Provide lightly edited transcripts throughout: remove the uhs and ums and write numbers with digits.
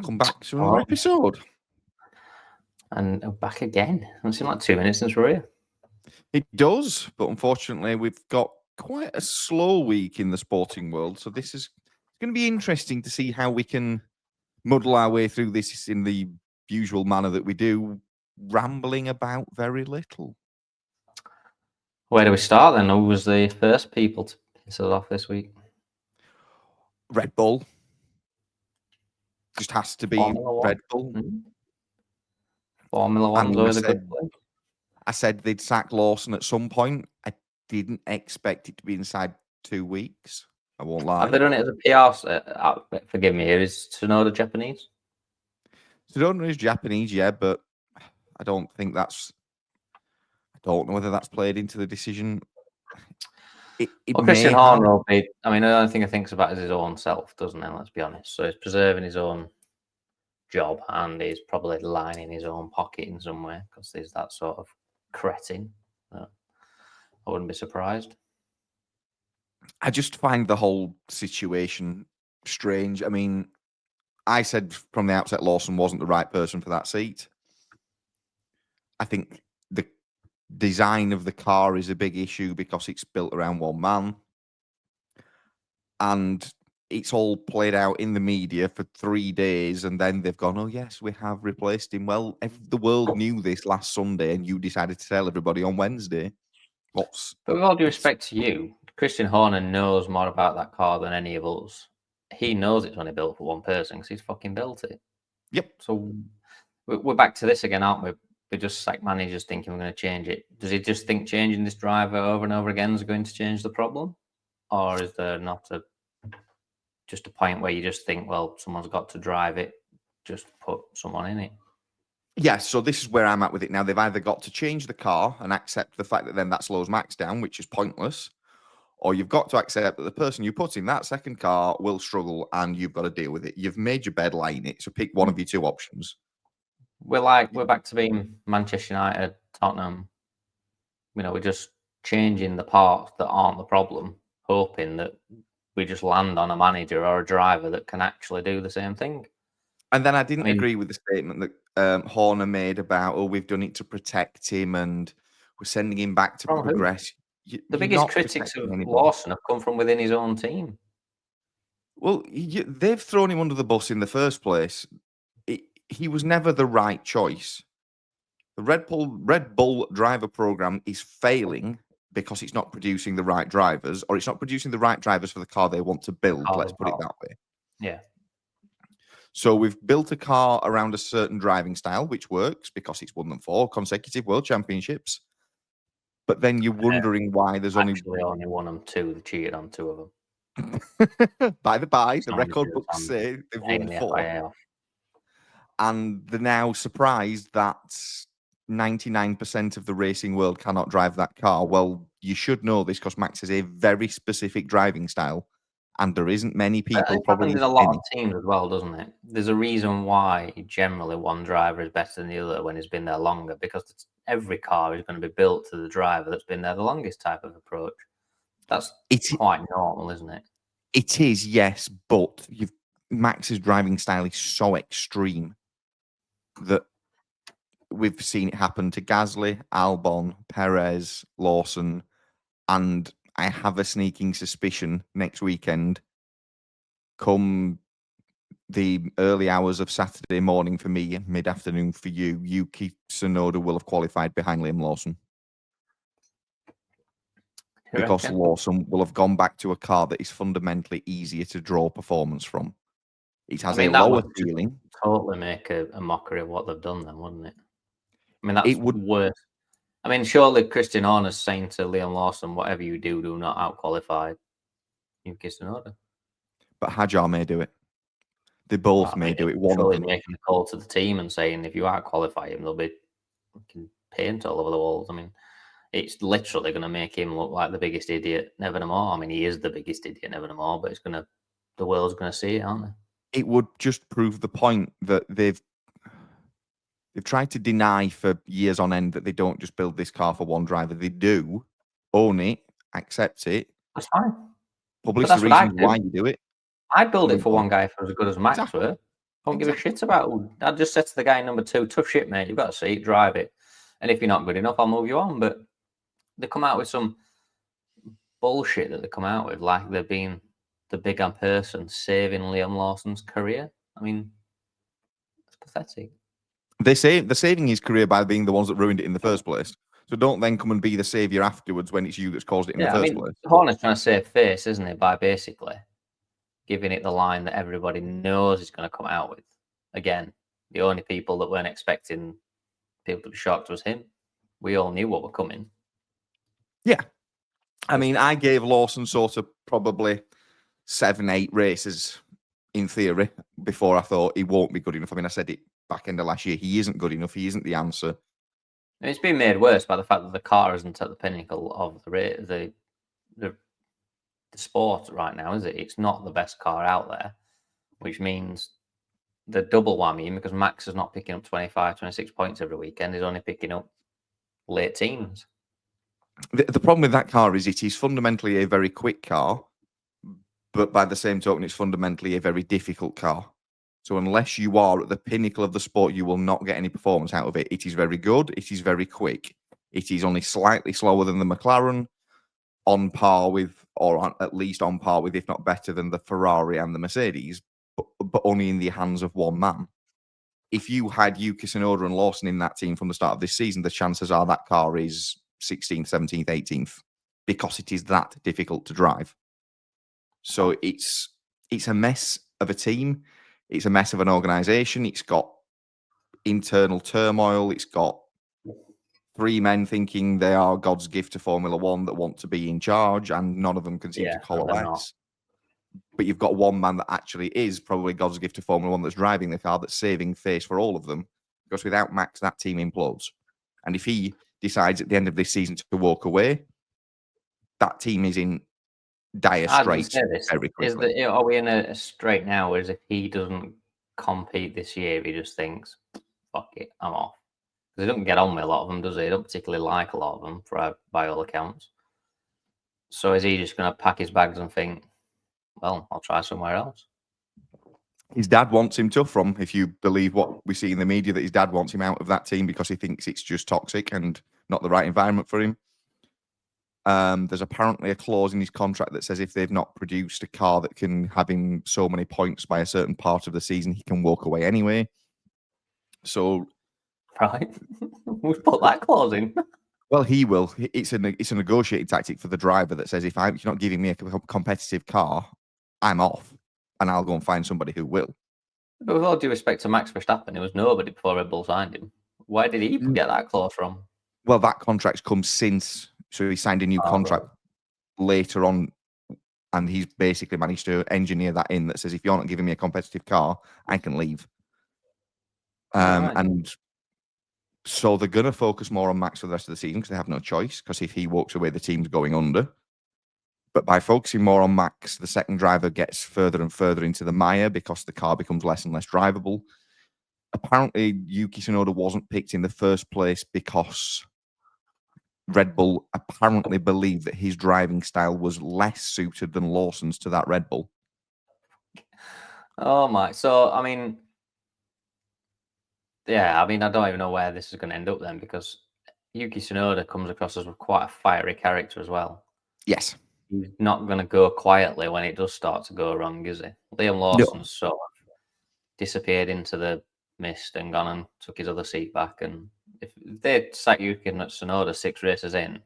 welcome back to All another right. episode. And back again. It's been like 2 minutes since we're here. It does, but unfortunately, we've got quite a slow week in the sporting world. So this is going to be interesting to see how we can muddle our way through this in the usual manner that we do, rambling about very little. Where do we start then? Who was the first people to piss us off this week? Red Bull. Just has to be Formula One. Red Bull. Formula One's always a good play. I said they'd sack Lawson at some point. I didn't expect it to be inside 2 weeks. I won't lie. Have they done it as a PR? Forgive me, is Tsunoda Japanese? Tsunoda is Japanese, yeah, but I don't think that's... I don't know whether that's played into the decision. Well, Christian Horner will be... I mean, the only thing he thinks about is his own self, doesn't he? Let's be honest. So he's preserving his own job and he's probably lining his own pocket in some way because he's that sort of cretin. I wouldn't be surprised. I just find the whole situation strange. I mean, I said from the outset Lawson wasn't the right person for that seat. I think the design of the car is a big issue because it's built around one man. And it's all played out in the media for 3 days, and then they've gone, oh, yes, we have replaced him. Well, the world knew this last Sunday, and you decided to tell everybody on Wednesday. But with all due respect to you, Christian Horner knows more about that car than any of us. He knows it's only built for one person because he's fucking built it. Yep. So we're back to this again, aren't we? We're just like managers thinking we're going to change it. Does he just think changing this driver over and over again is going to change the problem? Or is there not just a point where you just think, well, someone's got to drive it, just put someone in it? Yeah, so this is where I'm at with it now. They've either got to change the car and accept the fact that then that slows Max down, which is pointless, or you've got to accept that the person you put in that second car will struggle and you've got to deal with it. You've made your bed, lie in it, so pick one of your two options. We're back to being Manchester United, Tottenham. You know, we're just changing the parts that aren't the problem, hoping that we just land on a manager or a driver that can actually do the same thing. And then I didn't agree with the statement that Horner made about, oh, we've done it to protect him and we're sending him back to progress. The biggest critics of Lawson have come from within his own team. Well, they've thrown him under the bus in the first place. He was never the right choice. The Red Bull driver program is failing because it's not producing the right drivers, or it's not producing the right drivers for the car they want to build. Let's put it that way. Yeah. So we've built a car around a certain driving style, which works because it's won them 4 consecutive world championships. But then you're wondering why there's only won them 2. They cheated on 2 of them. By the record books say they've won 4. And they're now surprised that 99% of the racing world cannot drive that car. Well, you should know this because Max has a very specific driving style, and there isn't many people. It happens in a lot of teams as well, doesn't it? There's a reason why generally one driver is better than the other when he's been there longer, because every car is going to be built to the driver that's been there the longest type of approach. That's quite normal, isn't it? It is, yes, but Max's driving style is so extreme that we've seen it happen to Gasly, Albon, Perez, Lawson, and I have a sneaking suspicion next weekend, come the early hours of Saturday morning for me, mid-afternoon for you, Yuki Tsunoda will have qualified behind Liam Lawson. Because Lawson will have gone back to a car that is fundamentally easier to draw performance from. It has a lower ceiling. Totally make a mockery of what they've done then, wouldn't it? I mean, that's worse. I mean, surely Christian Horner's saying to Liam Lawson, whatever you do, do not out-qualify Yuki Tsunoda. But Hajar may do it. They both may do it. One of them making a call to the team and saying if you out-qualify him, there'll be fucking paint all over the walls. I mean, it's literally going to make him look like the biggest idiot never no more. I mean, he is the biggest idiot never no more, but the world's going to see it, aren't they? It would just prove the point that they've tried to deny for years on end that they don't just build this car for one driver. They do own it, accept it. That's fine. Publish the reasons why you do it. I'd build it for one guy if it was as good as Max were. I don't give a shit about. I just said to the guy in number 2, tough shit, mate. You've got to see it, drive it, and if you're not good enough, I'll move you on. But they come out with some bullshit that they come out with, like they're being the bigger person saving Liam Lawson's career. I mean, it's pathetic. They're saving his career by being the ones that ruined it in the first place. So don't then come and be the saviour afterwards when it's you that's caused it in the first place. Horner's trying to save face, isn't it, by basically giving it the line that everybody knows he's going to come out with. Again, the only people that weren't expecting people to be shocked was him. We all knew what were coming. Yeah. I mean, I gave Lawson sort of probably 7-8 races in theory before I thought he won't be good enough. I mean, I said it back end of last year. He isn't good enough. He isn't the answer. It's been made worse by the fact that the car isn't at the pinnacle of the sport right now, is it? It's not the best car out there, which means the double whammy, because Max is not picking up 25, 26 points every weekend. He's only picking up late teens. The problem with that car is it is fundamentally a very quick car, but by the same token, it's fundamentally a very difficult car. So unless you are at the pinnacle of the sport, you will not get any performance out of it. It is very good. It is very quick. It is only slightly slower than the McLaren, on par with, or at least on par with, if not better than the Ferrari and the Mercedes, but only in the hands of one man. If you had Yuki Tsunoda and Lawson in that team from the start of this season, the chances are that car is 16th, 17th, 18th, because it is that difficult to drive. So it's a mess of a team. It's a mess of an organization. It's got internal turmoil. It's got 3 men thinking they are God's gift to Formula One that want to be in charge, and none of them can seem to coalesce. But you've got one man that actually is probably God's gift to Formula One that's driving the car, that's saving face for all of them. Because without Max, that team implodes. And if he decides at the end of this season to walk away, that team is in dire straits very quickly. Are we in a strait now, whereas if he doesn't compete this year, he just thinks, fuck it, I'm off? Because he doesn't get on with a lot of them, does he? He don't particularly like a lot of them, by all accounts. So is he just going to pack his bags and think, well, I'll try somewhere else? His dad wants him to, from, if you believe what we see in the media, that his dad wants him out of that team because he thinks it's just toxic and not the right environment for him. There's apparently a clause in his contract that says if they've not produced a car that can have him so many points by a certain part of the season, he can walk away anyway. So, right, we've put that clause in. Well, he will. It's a negotiating tactic for the driver that says if you're not giving me a competitive car, I'm off, and I'll go and find somebody who will. But with all due respect to Max Verstappen, it was nobody before Red Bull signed him. Where did he get that clause from? Well, that contract's come since. So he signed a new contract later on, and he's basically managed to engineer that in that says if you're not giving me a competitive car, I can leave. Right. And so they're going to focus more on Max for the rest of the season because they have no choice, because if he walks away, the team's going under. But by focusing more on Max, the second driver gets further and further into the mire because the car becomes less and less drivable. Apparently, Yuki Tsunoda wasn't picked in the first place because Red Bull apparently believed that his driving style was less suited than Lawson's to that Red Bull. Oh my! So I mean, yeah, I mean, I don't even know where this is going to end up then, because Yuki Tsunoda comes across as quite a fiery character as well. Yes, he's not going to go quietly when it does start to go wrong, is he? Liam Lawson's sort of disappeared into the mist and gone and took his other seat back, and if they sat Yuki Tsunoda 6 races in,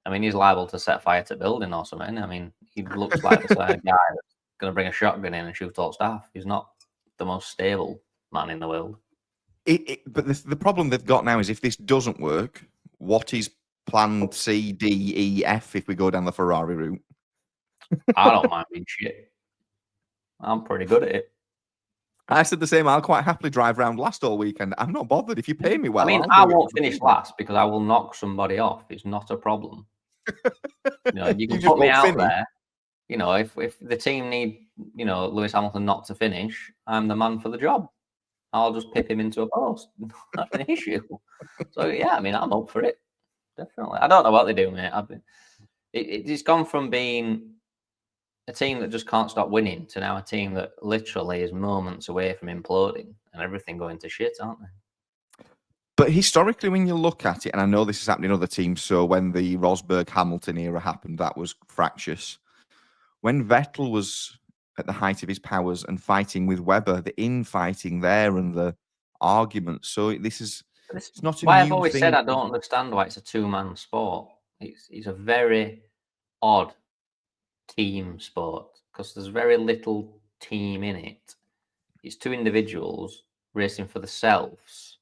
I mean, he's liable to set fire to building or something. I mean, he looks like the kind of guy that's going to bring a shotgun in and shoot all staff. He's not the most stable man in the world. But the problem they've got now is if this doesn't work, what is plan C, D, E, F if we go down the Ferrari route? I don't mind being shit. I'm pretty good at it. I said the same. I'll quite happily drive around last all weekend. I'm not bothered if you pay me well. I mean, I won't finish last because I will knock somebody off. It's not a problem. You can put me out there. If the team need, Lewis Hamilton not to finish, I'm the man for the job. I'll just pip him into a post. Not an issue. So yeah, I mean, I'm up for it. Definitely. I don't know what they do, mate. It's gone from being a team that just can't stop winning to now a team that literally is moments away from imploding and everything going to shit, aren't they? But historically, when you look at it, and I know this has happened in other teams, so when the Rosberg-Hamilton era happened, that was fractious. When Vettel was at the height of his powers and fighting with Webber, the infighting there and the arguments. So it's not a Why I've new always thing. said I don't understand why it's a two-man sport. It's a very odd team sport because there's very little team in it. It's two individuals racing for themselves.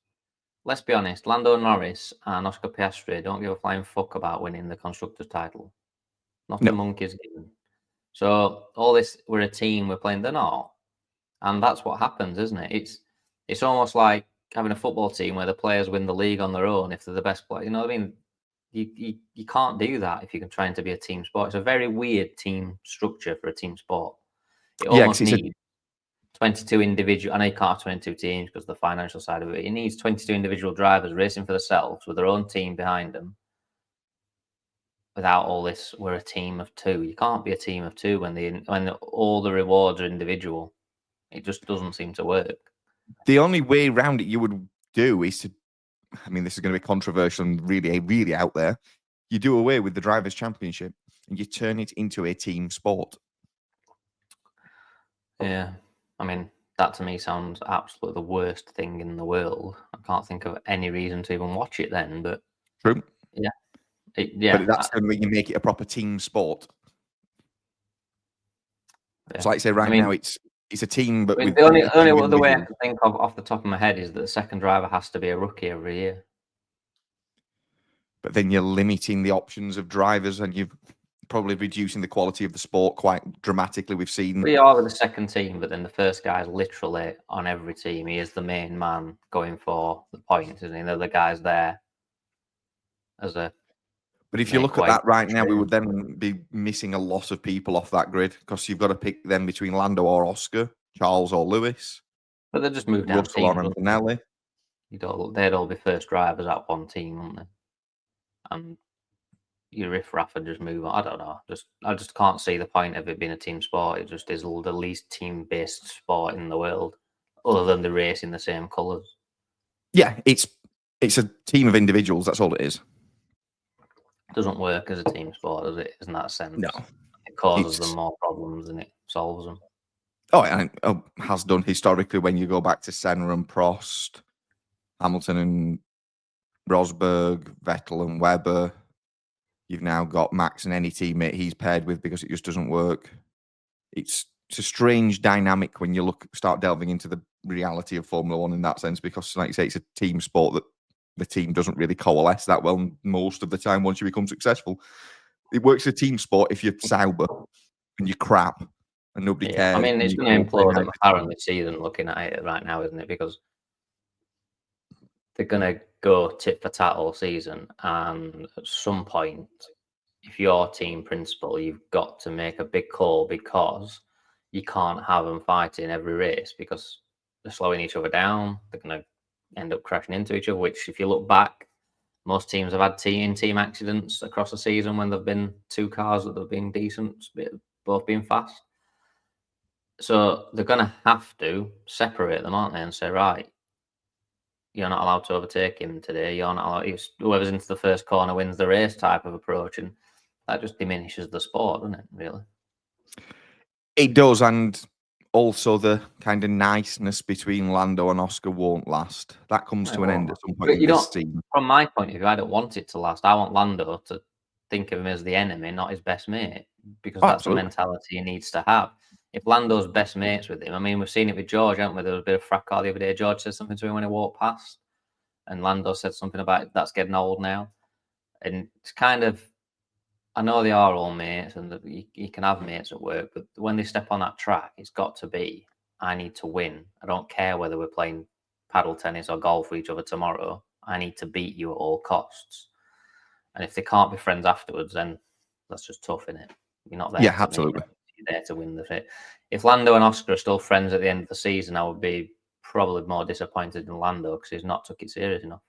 Let's be honest, Lando Norris and Oscar Piastri don't give a flying fuck about winning the constructors' title. Not No. a monkey's given. So all this, we're a team, we're playing, they're not. And that's what happens, isn't it? It's almost like having a football team where the players win the league on their own if they're the best player. You know what I mean? You can't do that if you're trying to be a team sport. It's a very weird team structure for a team sport. It almost needs 22 individual. I know you can't have 22 teams because of the financial side of it. It needs 22 individual drivers racing for themselves with their own team behind them. Without all this, we're a team of two. You can't be a team of two when all the rewards are individual. It just doesn't seem to work. The only way around it you would do is to, I mean, this is going to be controversial and really, really out there. You do away with the Drivers' Championship and you turn it into a team sport. Yeah. I mean, that to me sounds absolutely the worst thing in the world. I can't think of any reason to even watch it then, but... True. Yeah. But that's the way you make it a proper team sport. Yeah. So like I say, now it's a team, but the only other way I can think of off the top of my head is that the second driver has to be a rookie every year. But then you're limiting the options of drivers and you're probably reducing the quality of the sport quite dramatically. We've seen... We are with the second team, but then the first guy is literally on every team. He is the main man going for the points, isn't he? They're the guys there as a... But if you look at that right now, we would then be missing a lot of people off that grid because you've got to pick them between Lando or Oscar, Charles or Lewis. But they just moved down Russell or Antonelli. They'd all be first drivers at one team, wouldn't they? And your riff-raff would just move on. I don't know. I just can't see the point of it being a team sport. It just is the least team-based sport in the world, other than the race in the same colours. Yeah, it's a team of individuals. That's all it is. It doesn't work as a team sport, does it? In that sense, no. It causes them more problems than it solves them. Oh, and it has done historically when you go back to Senna and Prost, Hamilton and Rosberg, Vettel and Webber. You've now got Max and any teammate he's paired with because it just doesn't work. It's a strange dynamic when you start delving into the reality of Formula One in that sense, because, like you say, it's a team sport that the team doesn't really coalesce that well most of the time once you become successful. It works as a team sport if you're sober and you're crap and nobody cares. I mean, it's going to implode at McLaren this season looking at it right now, isn't it? Because they're going to go tit for tat all season, and at some point, if you're team principal, you've got to make a big call because you can't have them fighting every race because they're slowing each other down. They're going to end up crashing into each other, which, if you look back, most teams have had team accidents across the season when there've been two cars that have been decent, both being fast. So they're going to have to separate them, aren't they, and say, right, you're not allowed to overtake him today. You're not allowed. Whoever's into the first corner wins the race type of approach, and that just diminishes the sport, doesn't it? Really, it does, and also the kind of niceness between Lando and Oscar won't last. That comes to an end at some point in this season. From my point of view, I don't want it to last. I want Lando to think of him as the enemy, not his best mate, because that's the mentality he needs to have. If Lando's best mates with him, I mean, we've seen it with George, haven't we? There was a bit of fracas the other day. George said something to him when he walked past, and Lando said something about that's getting old now. And it's kind of, I know they are all mates, and you can have mates at work, but when they step on that track, it's got to be, I need to win. I don't care whether we're playing paddle tennis or golf with each other tomorrow. I need to beat you at all costs. And if they can't be friends afterwards, then that's just tough, isn't it? You're not there. Yeah, absolutely. You're there to win the fit. If Lando and Oscar are still friends at the end of the season, I would be probably more disappointed in Lando because he's not took it serious enough.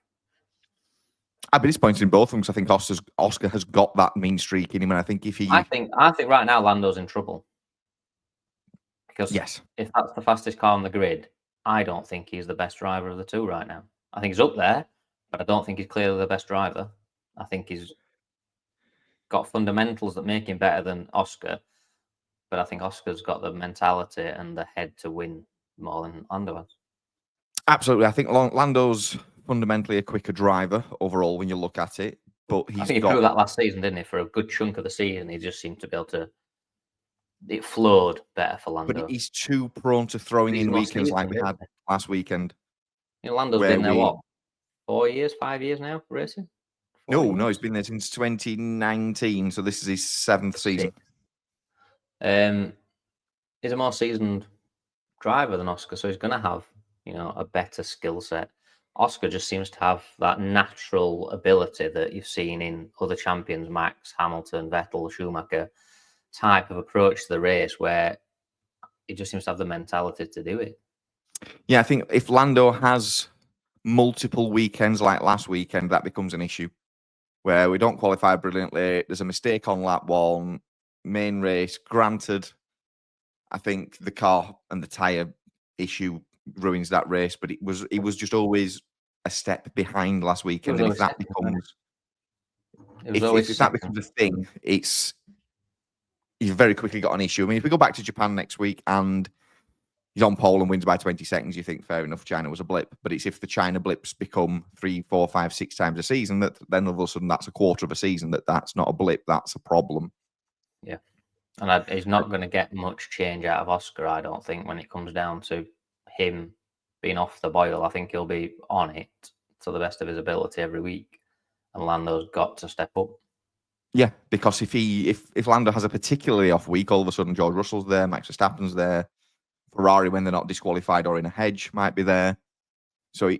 I'd be disappointed in both of them because I think Oscar has got that mean streak in him, and I think if he, I think right now Lando's in trouble Because Yes. if that's the fastest car on the grid, I don't think he's the best driver of the two right now. I think he's up there, but I don't think he's clearly the best driver. I think he's got fundamentals that make him better than Oscar, but I think Oscar's got the mentality and the head to win more than Lando has. Absolutely. I think Lando's fundamentally a quicker driver overall when you look at it, but I he's think he got proved that last season, didn't he? For a good chunk of the season, he just seemed to be able to. It flowed better for but Lando. he's too prone to throwing He's in more weekends like seasoned, we isn't had he? last weekend. Lando's where been there, we what, 4 years, 5 years now, racing? 4 No, years? he's been there since 2019, so this is his 7th season. He's a more seasoned driver than Oscar, so he's going to have, a better skill set. Oscar just seems to have that natural ability that you've seen in other champions, Max, Hamilton, Vettel, Schumacher, type of approach to the race where he just seems to have the mentality to do it. Yeah, I think if Lando has multiple weekends like last weekend, that becomes an issue where we don't qualify brilliantly. There's a mistake on lap one, main race. Granted, I think the car and the tyre issue ruins that race, but it was just always a step behind last weekend. And if that becomes if that becomes a thing, you've very quickly got an issue. I mean, if we go back to Japan next week and he's on pole and wins by 20 seconds, you think fair enough, China was a blip. But it's if the China blips become 3, 4, 5, 6 times a season, that then all of a sudden that's a quarter of a season, that's not a blip, that's a problem. Yeah. And he's not going to get much change out of Oscar, I don't think, when it comes down to him being off the boil. I think he'll be on it to the best of his ability every week. And Lando's got to step up. Yeah, because if Lando has a particularly off week, all of a sudden George Russell's there, Max Verstappen's there, Ferrari, when they're not disqualified or in a hedge, might be there. So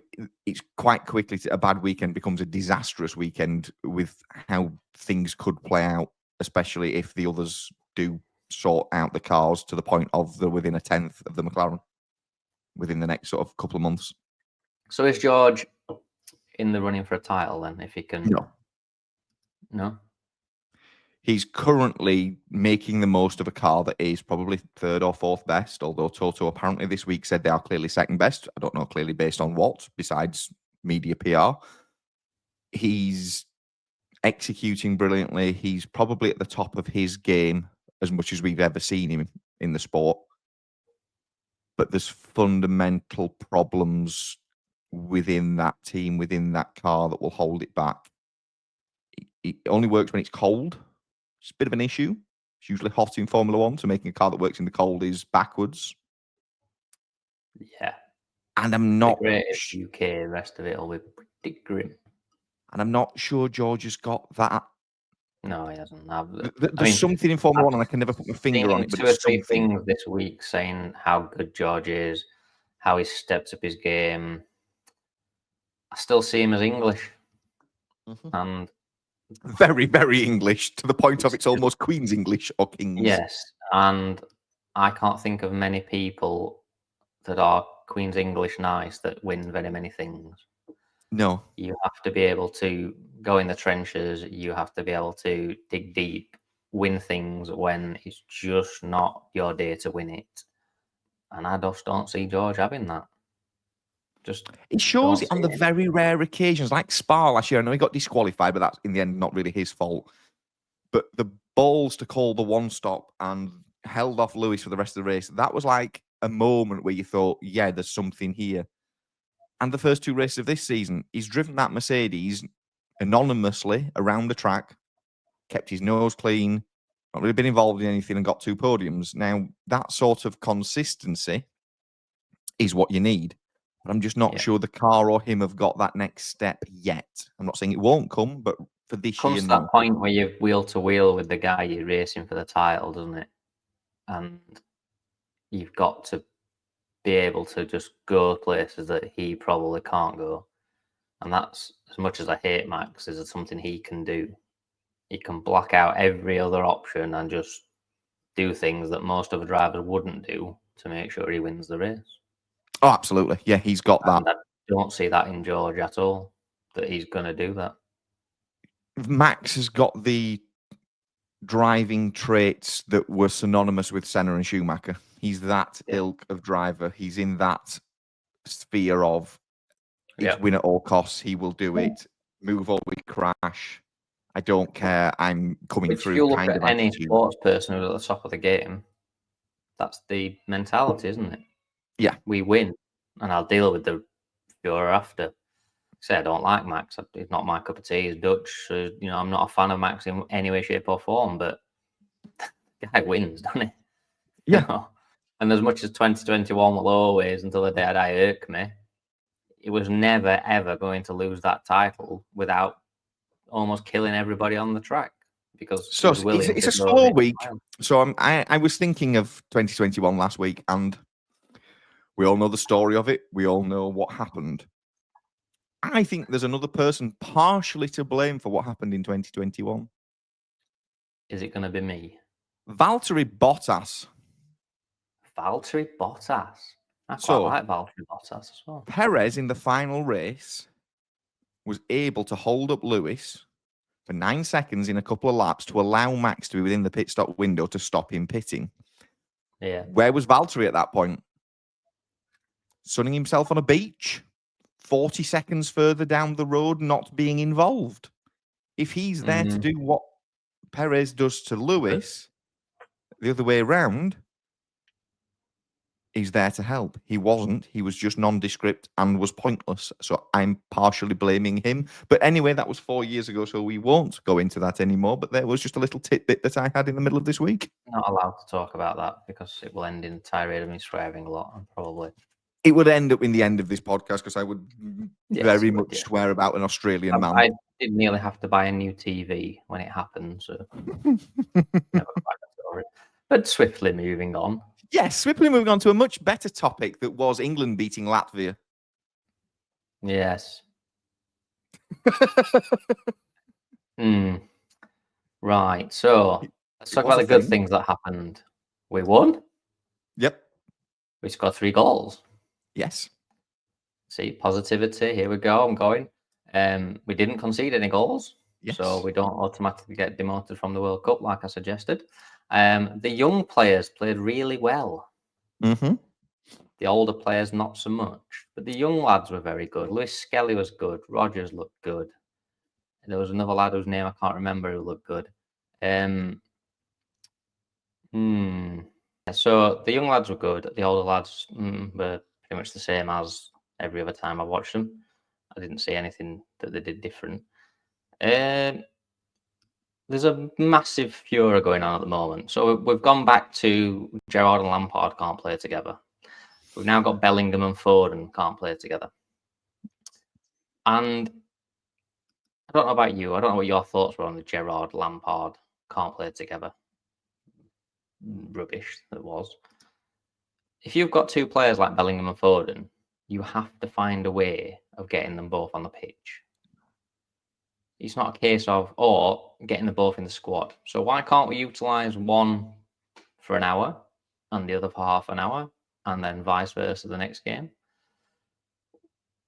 it's quite quickly a bad weekend becomes a disastrous weekend with how things could play out, especially if the others do sort out the cars to the point of they're within a tenth of the McLaren within the next sort of couple of months. So is George in the running for a title then, if he can? No? He's currently making the most of a car that is probably third or fourth best, although Toto apparently this week said they are clearly second best. I don't know clearly based on what, besides media PR. He's executing brilliantly. He's probably at the top of his game as much as we've ever seen him in the sport. But there's fundamental problems within that team, within that car that will hold it back. It only works when it's cold. It's a bit of an issue. It's usually hot in Formula One, so making a car that works in the cold is backwards. Yeah. And I'm not great if UK, the rest of it will be pretty grim. And I'm not sure George has got that. No, he hasn't. There's something in Formula One, and I can never put my finger on it. But two or three things this week saying how good George is, how he steps up his game. I still see him as English, and very, very English to the point of it's almost Queen's English or King's. Yes, and I can't think of many people that are Queen's English nice that win very many things. No. You have to be able to go in the trenches. You have to be able to dig deep, win things when it's just not your day to win it. And I just don't see George having that. It shows it on the very rare occasions, like Spa last year. I know he got disqualified, but that's in the end not really his fault. But the balls to call the one stop and held off Lewis for the rest of the race, that was like a moment where you thought, yeah, there's something here. And the first two races of this season, he's driven that Mercedes anonymously around the track, kept his nose clean, not really been involved in anything, and got 2 podiums. Now, that sort of consistency is what you need. But I'm just not sure the car or him have got that next step yet. I'm not saying it won't come, but for this year, comes to that point where you're wheel to wheel with the guy you're racing for the title, doesn't it? And you've got to be able to just go places that he probably can't go. And that's, as much as I hate Max, is something he can do. He can block out every other option and just do things that most other drivers wouldn't do to make sure he wins the race. Oh, absolutely. Yeah, he's got that. I don't see that in George at all, that he's going to do that. Max has got the driving traits that were synonymous with Senna and Schumacher. He's that ilk of driver. He's in that sphere of it's win at all costs. He will do it. Move or we crash. I don't care. I'm coming Which, if through you look kind at of any attitude. sports person who's at the top of the game, that's the mentality, isn't it? Yeah. We win, and I'll deal with the furor after. Say I don't like Max. He's not my cup of tea. He's Dutch. So, I'm not a fan of Max in any way, shape, or form. But the guy wins, doesn't he? Yeah. And as much as 2021 will always, until the day I die, irk me, he was never ever going to lose that title without almost killing everybody on the track because he So was willing it's to a go slow the week. mile. So I was thinking of 2021 last week, and we all know the story of it. We all know what happened. I think there's another person partially to blame for what happened in 2021. Is it going to be me? Valtteri Bottas. Valtteri Bottas. I quite So like Valtteri Bottas as well. Perez in the final race was able to hold up Lewis for 9 seconds in a couple of laps to allow Max to be within the pit stop window to stop him pitting. Yeah. Where was Valtteri at that point? Sunning himself on a beach, 40 seconds further down the road, not being involved. If he's there to do what Perez does to Lewis, the other way around, he's there to help. He wasn't. He was just nondescript and was pointless. So I'm partially blaming him. But anyway, that was 4 years ago, so we won't go into that anymore. But there was just a little tidbit that I had in the middle of this week. Not allowed to talk about that because it will end in a tirade of me swearing a lot, and probably. It would end up in the end of this podcast because I would very much swear about an Australian man. I did nearly have to buy a new TV when it happened, so never quite saw it. But swiftly moving on. Yes, swiftly moving on to a much better topic that was England beating Latvia. Yes. Right, so let's talk about the good things that happened. We won. Yep. We scored 3 goals. Yes. See, positivity. Here we go. I'm going. We didn't concede any goals, so we don't automatically get demoted from the World Cup, like I suggested. The young players played really well. Mm-hmm. The older players, not so much. But the young lads were very good. Lewis Skelly was good. Rogers looked good. There was another lad whose name I can't remember who looked good. So the young lads were good. The older lads were pretty much the same as every other time I watched them. I didn't see anything that they did different. There's a massive furor going on at the moment. So we've gone back to Gerrard and Lampard can't play together. We've now got Bellingham and Foden can't play together. And I don't know about you. I don't know what your thoughts were on the Gerrard Lampard can't play together. Rubbish that was. If you've got 2 players like Bellingham and Foden, you have to find a way of getting them both on the pitch. It's not a case of, getting them both in the squad. So why can't we utilise one for an hour and the other for half an hour and then vice versa the next game?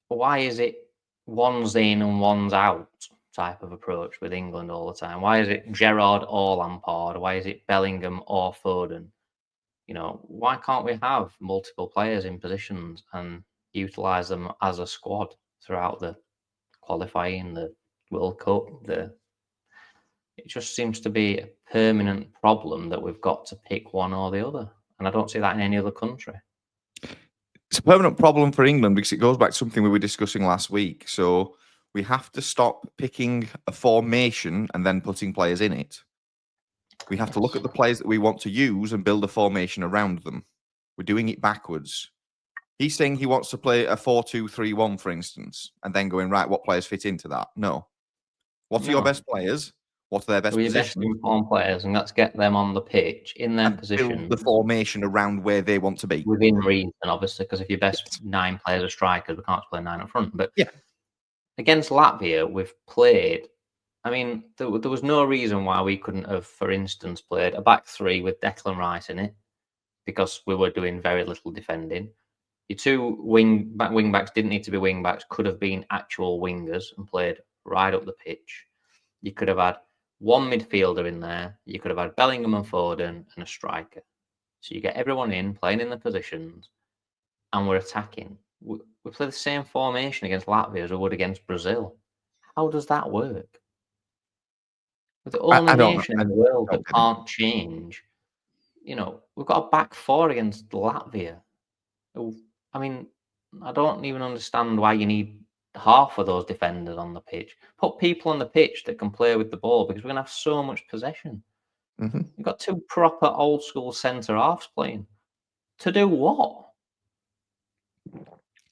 Why is it one's in and one's out type of approach with England all the time? Why is it Gerrard or Lampard? Why is it Bellingham or Foden? Why can't we have multiple players in positions and utilise them as a squad throughout the qualifying, the World Cup? It just seems to be a permanent problem that we've got to pick one or the other. And I don't see that in any other country. It's a permanent problem for England because it goes back to something we were discussing last week. So we have to stop picking a formation and then putting players in it. We have to look at the players that we want to use and build a formation around them. We're doing it backwards. He's saying he wants to play a 4-2-3-1, for instance, and then going, right, what players fit into that? No. What are your best players? What are their best positions? Best informed players, and let's get them on the pitch in their position. Build the formation around where they want to be. Within reason, obviously, because if your best 9 players are strikers, we can't play 9 up front. But against Latvia, we've played. I mean, there was no reason why we couldn't have, for instance, played a back 3 with Declan Rice in it, because we were doing very little defending. Your 2 wing backs didn't need to be wing backs, could have been actual wingers and played right up the pitch. You could have had one midfielder in there. You could have had Bellingham and Foden and a striker. So you get everyone in, playing in the positions, and we're attacking. We play the same formation against Latvia as we would against Brazil. How does that work? We're the only I don't nation I in the world that don't get it. can't change. We've got a back four against Latvia. I mean, I don't even understand why you need half of those defenders on the pitch. Put people on the pitch that can play with the ball because we're going to have so much possession. Mhm. You've got two proper old school centre halves playing. To do what?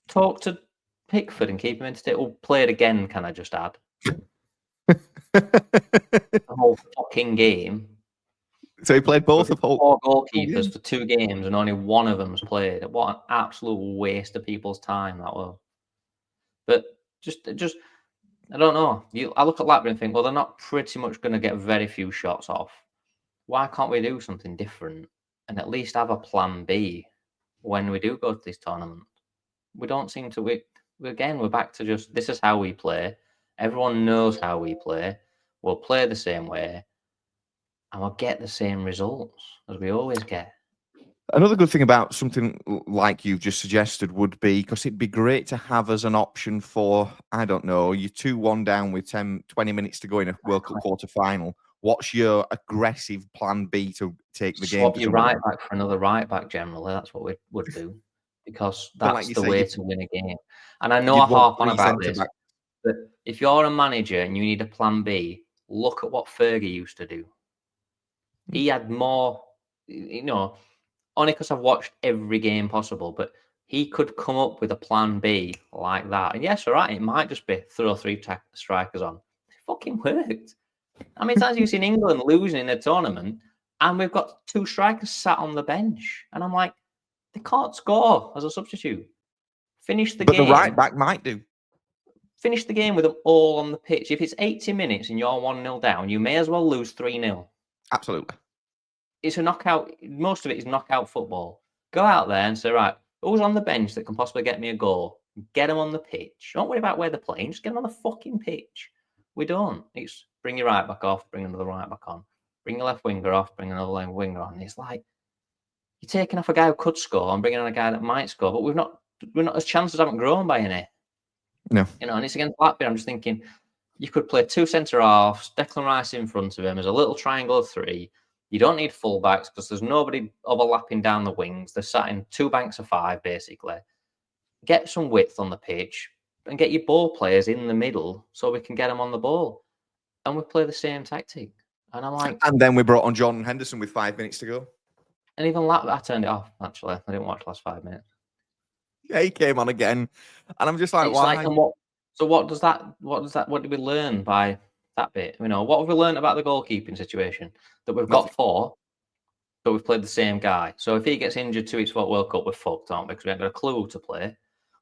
Talk to Pickford and keep him entertained. Or play it again, can I just add? The whole fucking game. So he played both We've of whole. 4 goalkeepers for 2 games and only one of them's played. What an absolute waste of people's time that was. But just I don't know. I look at Latvia and think, well, they're not pretty much going to get very few shots off. Why can't we do something different and at least have a plan B when we do go to this tournament? We don't seem to. We're back to just this is how we play. Everyone knows how we play. We'll play the same way, and we'll get the same results as we always get. Another good thing about something like you've just suggested would be, because it'd be great to have as an option for, I don't know, you're 2-1 down with 10, 20 minutes to go in a World Cup quarter final. What's your aggressive plan B to take the game Swap to your someone right else? back for another right back. Generally, that's what we would do because But like that's you the say, way to win a game. And I know I you'd want harp on 3 about centre this, backs. but if you're a manager and you need a plan B, look at what Fergie used to do. He had more, only because I've watched every game possible, but he could come up with a plan B like that. And yes, all right, it might just be throw 3 strikers on. It fucking worked. How many times have you seen England losing in a tournament and we've got 2 strikers sat on the bench? And I'm like, they can't score as a substitute. Finish the But the right game. back might do. Finish the game with them all on the pitch. If it's 80 minutes and you're 1-0 down, you may as well lose 3-0. Absolutely. It's a knockout. Most of it is knockout football. Go out there and say, right, who's on the bench that can possibly get me a goal? Get them on the pitch. Don't worry about where they're playing. Just get them on the fucking pitch. We don't. It's bring your right back off, bring another right back on. Bring your left winger off, bring another left winger on. It's like you're taking off a guy who could score and bringing on a guy that might score, but we're not. His chances haven't grown by any. No. And it's against Latvia. I'm just thinking you could play 2 centre halves, Declan Rice in front of him as a little triangle of 3. You don't need fullbacks because there's nobody overlapping down the wings. They're sat in 2 banks of 5, basically. Get some width on the pitch and get your ball players in the middle so we can get them on the ball. And we play the same tactic. And I'm like, And then we brought on Jordan Henderson with 5 minutes to go. and even Latvia, I turned it off, actually. I didn't watch the last 5 minutes. Yeah, he came on again. And I'm just like, It's why? like, and what did we learn by that bit? What have we learned about the goalkeeping situation? That we've got Nothing. 4, but we've played the same guy. So if he gets injured to his foot World Cup, we're fucked, aren't we? Because we haven't got a clue to play.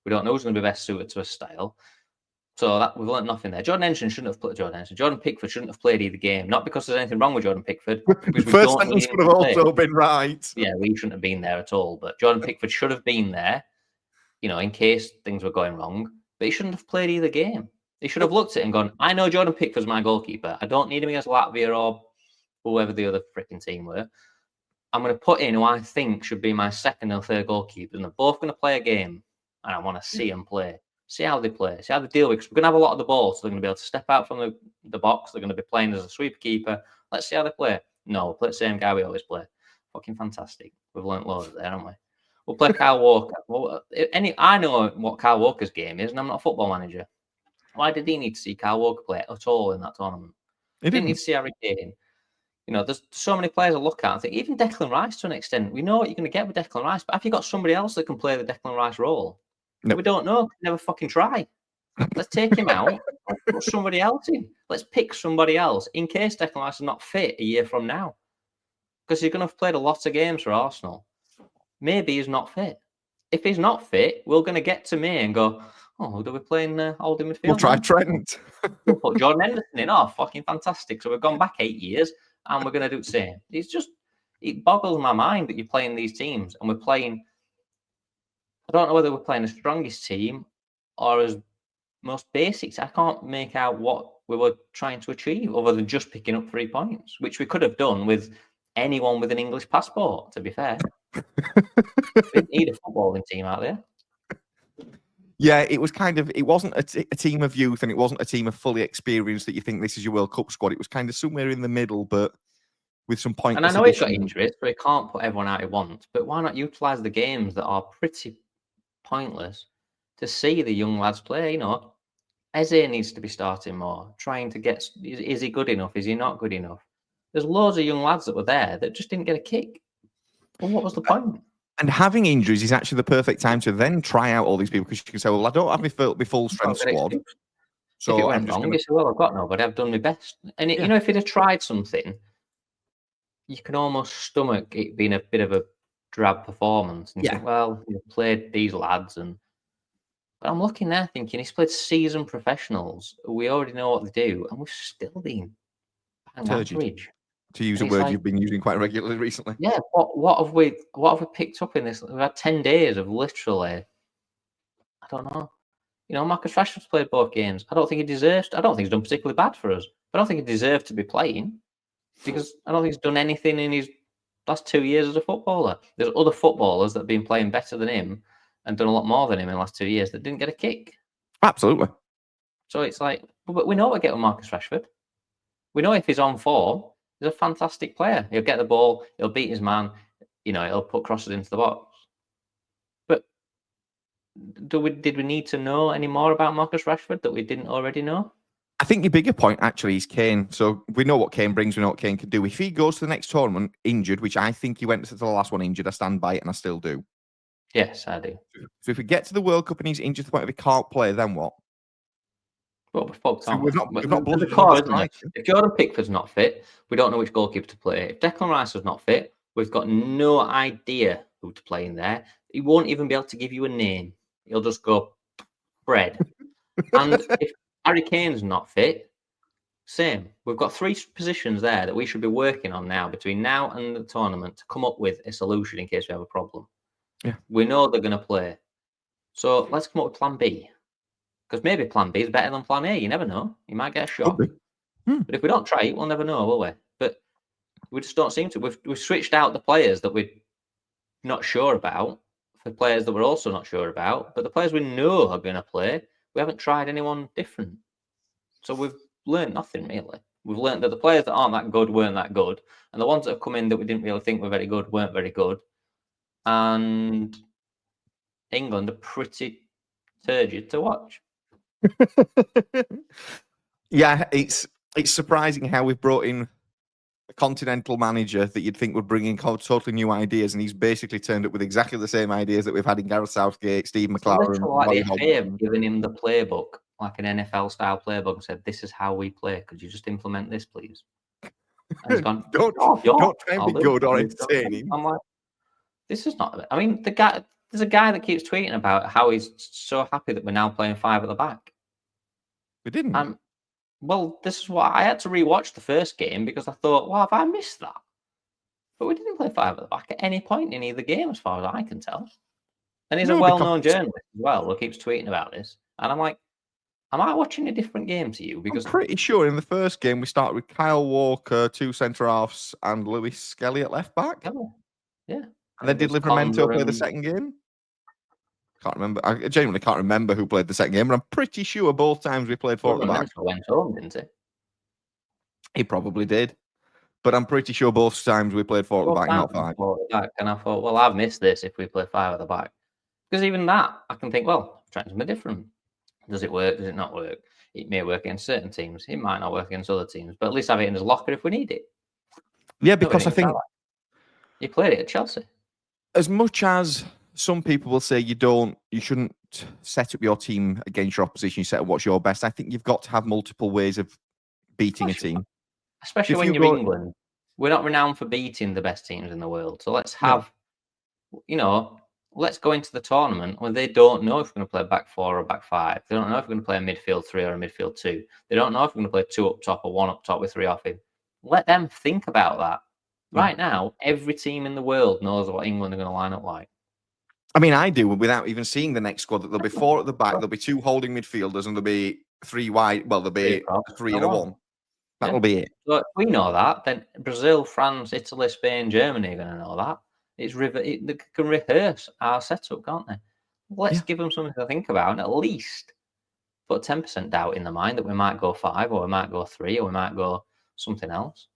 We don't know who's going to be best suited to his style. So that we've learned nothing there. Jordan Henderson shouldn't have played. Jordan Pickford shouldn't have played either game. Not because there's anything wrong with Jordan Pickford, because we First don't need sentence him could have to play. also been right. Yeah, we shouldn't have been there at all. But Jordan Pickford should have been there, in case things were going wrong. But he shouldn't have played either game. He should have looked at it and gone, I know Jordan Pickford's my goalkeeper. I don't need him against Latvia or whoever the other freaking team were. I'm going to put in who I think should be my second and third goalkeepers. And they're both going to play a game. And I want to see them play. See how they play. See how they deal with it. Because we're going to have a lot of the ball. So they're going to be able to step out from the box. They're going to be playing as a sweeper keeper. Let's see how they play. No, we'll play the same guy we always play. Fucking fantastic. We've learnt loads there, haven't we? We'll play Kyle Walker. Well, I know what Kyle Walker's game is, and I'm not a football manager. Why did he need to see Kyle Walker play at all in that tournament? He Didn't need didn't. to see Harry Kane. There's so many players I look at and think, even Declan Rice to an extent, we know what you're going to get with Declan Rice, but have you got somebody else that can play the Declan Rice role? No. We don't know. Never fucking try. Let's take him out. Let's put somebody else in. Let's pick somebody else in case Declan Rice is not fit a year from now. Because he's going to have played a lot of games for Arsenal. Maybe he's not fit. If he's not fit, we're going to get to me and go, oh, do we play in holding midfield? We'll try Trent. We'll put Jordan Henderson in. Oh, fucking fantastic. So we've gone back 8 years and we're going to do the same. It boggles my mind that you're playing these teams and we're playing. I don't know whether we're playing the strongest team or as most basics. I can't make out what we were trying to achieve, other than just picking up 3 points, which we could have done with anyone with an English passport, to be fair. We didn't need a footballing team out there. Yeah, it was kind of, it wasn't a team of youth and it wasn't a team of fully experienced that you think this is your World Cup squad. It was kind of somewhere in the middle, but with some pointless And I know he's got additions. injuries, so he can't put everyone out he wants, but why not utilise the games that are pretty pointless to see the young lads play? You know, Eze needs to be starting more, trying to get, is he good enough? Is he not good enough? There's loads of young lads that were there that just didn't get a kick. Well, what was the point? And having injuries is actually the perfect time to then try out all these people, because you can say, well, I don't have my full strength squad. If So it I'm went just wrong, going you say, well, I've got nobody, I've done my best. And, Yeah. you know, if he'd have tried something, you can almost stomach it being a bit of a drab performance and think, well, you've played these lads. But I'm looking there thinking he's played seasoned professionals. We already know what they do, and we've still been bang turgid, average. to use And a it's word like, you've been using quite regularly recently. yeah, what have we picked up in this? We've had 10 days of literally, I don't know. You know, Marcus Rashford's played both games. I don't think he deserves. I don't think he's done particularly bad for us. I don't think he deserved to be playing, because I don't think he's done anything in his last 2 years as a footballer. There's other footballers that have been playing better than him and done a lot more than him in the last 2 years that didn't get a kick. Absolutely. So it's like, but we know what we get with Marcus Rashford. We know if he's on form, he's a fantastic player. He'll get the ball, he'll beat his man, you know, he'll put crosses into the box. But did we need to know any more about Marcus Rashford that we didn't already know? I think your bigger point actually is Kane. So we know what Kane brings, we know what Kane can do. If he goes to the next tournament injured, which I think he went to the last one injured, I stand by it and I still do. Yes, I do. So if we get to the World Cup and he's injured to the point where he can't play, then what? Well, we're fucked, So aren't we've we? not There's blundered a another core, isn't there? striker. If Jordan Pickford's not fit, we don't know which goalkeeper to play. If Declan Rice is not fit, we've got no idea who to play in there. He won't even be able to give you a name. He'll just go, Fred. And if Harry Kane's not fit, same. We've got 3 positions there that we should be working on now, between now and the tournament, to come up with a solution in case we have a problem. Yeah. We know they're going to play. So let's come up with plan B. Because maybe plan B is better than plan A. You never know. You might get a shot. But if we don't try it, we'll never know, will we? But we just don't seem to. We've switched out the players that we're not sure about for players that we're also not sure about. But the players we know are going to play, we haven't tried anyone different. So we've learned nothing, really. We've learned that the players that aren't that good weren't that good. And the ones that have come in that we didn't really think were very good weren't very good. And England are pretty turgid to watch. Yeah, it's surprising how we've brought in a continental manager that you'd think would bring in totally new ideas, and he's basically turned up with exactly the same ideas that we've had in Gareth Southgate, Steve McLaren, Like Roy the FA have Hodgson. given him the playbook, like an NFL style playbook, and said, "This is how we play. Could you just implement this, please?" And he's gone, don't try and be good or entertaining. I'm like, this is not. I mean, there's a guy that keeps tweeting about how he's so happy that we're now playing 5 at the back. We didn't. Well, this is what I had to rewatch the first game because I thought, well, have I missed that? But we didn't play 5 at the back at any point in either game, as far as I can tell. And he's a well-known journalist as well who keeps tweeting about this. And I'm like, am I watching a different game to you? Because I'm pretty sure in the first game we started with Kyle Walker, 2 centre halves, and Lewis Skelly at left back. Yeah. And then did Livramento play the second game? Can't remember. I genuinely can't remember who played the second game, but I'm pretty sure both times we played 4 at the back. Went home, didn't he? He probably did. But I'm pretty sure both times we played 4 at the back, not 5. 4 at the back. And I thought, well, I've missed this if we play 5 at the back. Because even that, I can think, well, trying something different. Does it work? Does it not work? It may work against certain teams. It might not work against other teams. But at least have it in his locker if we need it. Yeah, because I think he played it at Chelsea. As much as some people will say you shouldn't set up your team against your opposition, you set up what's your best. I think you've got to have multiple ways of beating a team. Especially when you're England. We're not renowned for beating the best teams in the world. So let's have, let's go into the tournament when they don't know if we're going to play back 4 or back 5. They don't know if we're going to play a midfield 3 or a midfield 2. They don't know if we're going to play 2 up top or 1 up top with 3 off him. Let them think about that. Right now, every team in the world knows what England are going to line up like. I mean, I do without even seeing the next squad. That there'll be 4 at the back, there'll be 2 holding midfielders, and there'll be 3 wide. Well, there'll be a 3 and a 1. That'll be it. But we know that. Then Brazil, France, Italy, Spain, Germany are going to know that. They can rehearse our setup, can't they? Let's give them something to think about, and at least put 10% doubt in the mind that we might go 5, or we might go 3, or we might go something else.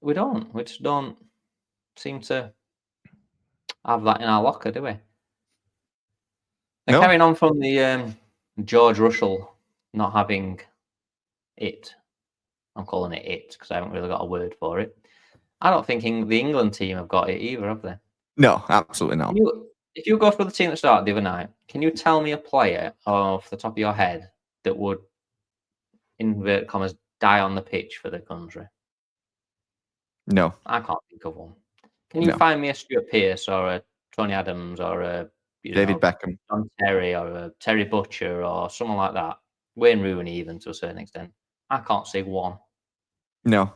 We don't. We just don't seem to have that in our locker, do we? Now, carrying on from the George Russell not having it. I'm calling it because I haven't really got a word for it. I don't think the England team have got it either, have they? No, absolutely not. If you go through the team that started the other night, can you tell me a player off the top of your head that would, invert commas, die on the pitch for the country? No. I can't think of one. Can you find me a Stuart Pearce or a Tony Adams or a David Beckham, John Terry or a Terry Butcher or someone like that? Wayne Rooney, even to a certain extent. I can't see one. No,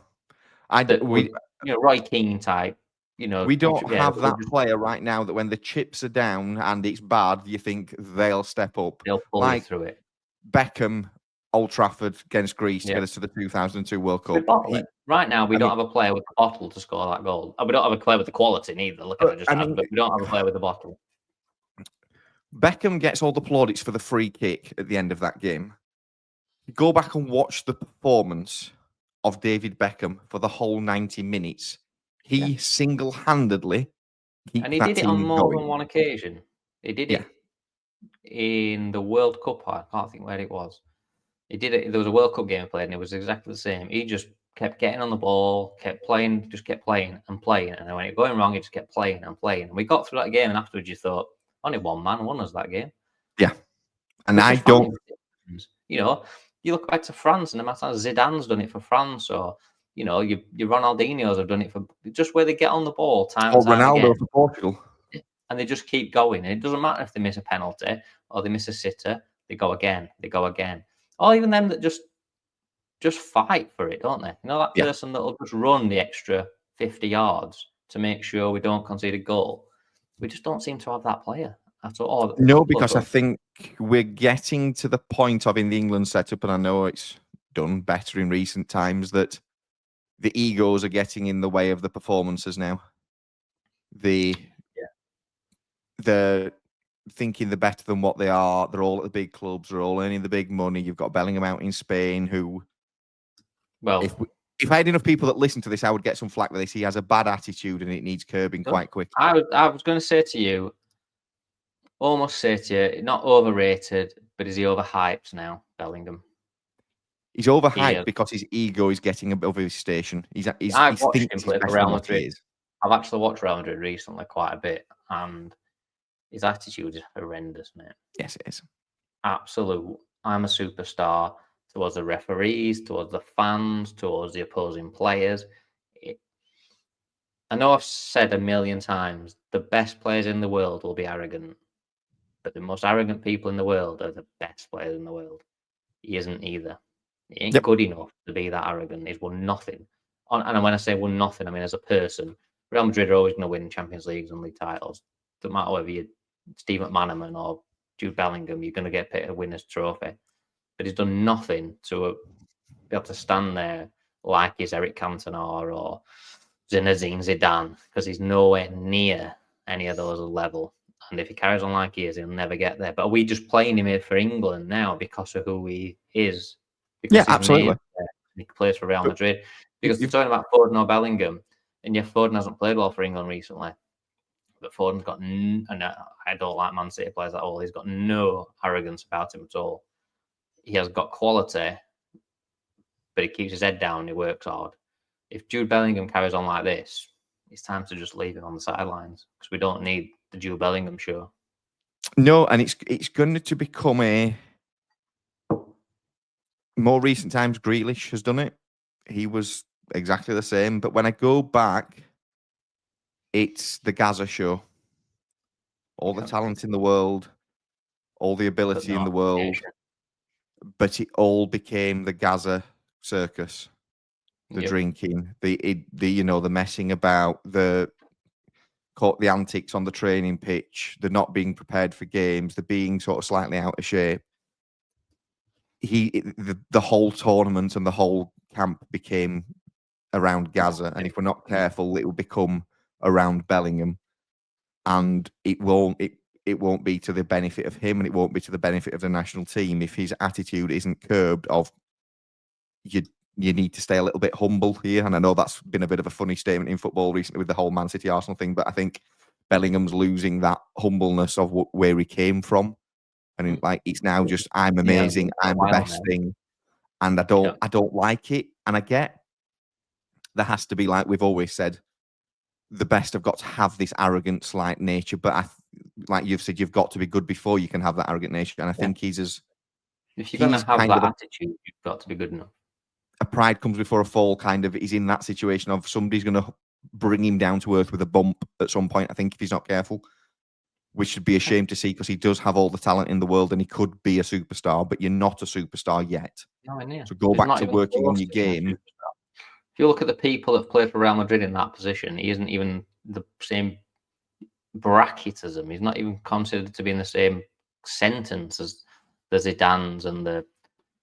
Roy Keane type. We don't have that player right now that when the chips are down and it's bad, you think they'll step up. They'll pull you through it. Beckham, Old Trafford against Greece to get us to the 2002 World Cup. Right now, we don't have a player with the bottle to score that goal. We don't have a player with the quality neither. Look at it, but we don't have a player with the bottle. Beckham gets all the plaudits for the free kick at the end of that game. Go back and watch the performance of David Beckham for the whole 90 minutes. He single-handedly keeps and he that did it team on more going. than one occasion. He did it in the World Cup. I can't think where it was. He did it. There was a World Cup game played, and it was exactly the same. He just kept getting on the ball, kept playing, just kept playing and playing. And then when it was going wrong, he just kept playing and playing. And we got through that game, and afterwards you thought, only one man won us that game. Yeah. And I don't... You look back to France, and no matter how Zidane's done it for France, or, your Ronaldinho's have done it for... Just where they get on the ball time and time Ronaldo again. for Portugal. And they just keep going. And it doesn't matter if they miss a penalty or they miss a sitter. They go again. They go again. Or even them that just fight for it, don't they? That person that'll just run the extra 50 yards to make sure we don't concede a goal. We just don't seem to have that player at all. No, because I think we're getting to the point of in the England setup, and I know it's done better in recent times, that the egos are getting in the way of the performances now. They're thinking they're better than what they are. They're all at the big clubs. They're all earning the big money. You've got Bellingham out in Spain, who... Well, if I had enough people that listen to this, I would get some flack with this. He has a bad attitude and it needs curbing quite quick. I was going to say to you, almost say to you, not overrated, but is he overhyped now, Bellingham? He's overhyped because his ego is getting above his station. I've watched him play for Real Madrid. I've actually watched Real Madrid recently quite a bit, and his attitude is horrendous, mate. Yes, it is. Absolute. I'm a superstar towards the referees, towards the fans, towards the opposing players. I know I've said a million times, the best players in the world will be arrogant, but the most arrogant people in the world are the best players in the world. He isn't either. He ain't good enough to be that arrogant. He's won nothing. And when I say won nothing, I mean as a person. Real Madrid are always going to win Champions Leagues and league titles. Doesn't matter whether you're Steve McManaman or Jude Bellingham, you're going to get picked a winner's trophy. But he's done nothing to be able to stand there like he's Eric Cantona or Zinedine Zidane, because he's nowhere near any of those level. And if he carries on like he is, he'll never get there. But are we just playing him here for England now because of who he is? Because absolutely. He plays for Real Madrid. Because you're talking about Foden or Bellingham, and Foden hasn't played well for England recently. But Foden's got, and I don't like Man City players at all. He's got no arrogance about him at all. He has got quality, but he keeps his head down and he works hard. If Jude Bellingham carries on like this, it's time to just leave him on the sidelines because we don't need the Jude Bellingham show. No, and it's going to become a... More recent times, Grealish has done it. He was exactly the same. But when I go back, it's the Gaza show. All the talent in the world, all the ability in the world. But it all became the Gaza circus. The drinking, the messing about, the caught the antics on the training pitch. They're not being prepared for games. They're being sort of slightly out of shape. The whole tournament and the whole camp became around Gaza, and if we're not careful, it will become around Bellingham, and it won't be to the benefit of him, and it won't be to the benefit of the national team if his attitude isn't curbed. Of you need to stay a little bit humble here, and I know that's been a bit of a funny statement in football recently with the whole Man City Arsenal thing, but I think Bellingham's losing that humbleness of where he came from. And like it's now just I'm amazing, I'm the best thing, and I don't like it. And I get there has to be, like we've always said, the best have got to have this arrogant, slight nature. But like you've said, you've got to be good before you can have that arrogant nature. And I think if you're going to have that attitude, you've got to be good enough. A pride comes before a fall. Kind of, he's in that situation of somebody's going to bring him down to earth with a bump at some point. I think if he's not careful. Which should be a shame to see because he does have all the talent in the world and he could be a superstar, but you're not a superstar yet. Nowhere near. So go back to working on your game. If you look at the people that play for Real Madrid in that position, he isn't even the same bracket as them. He's not even considered to be in the same sentence as the Zidanes and the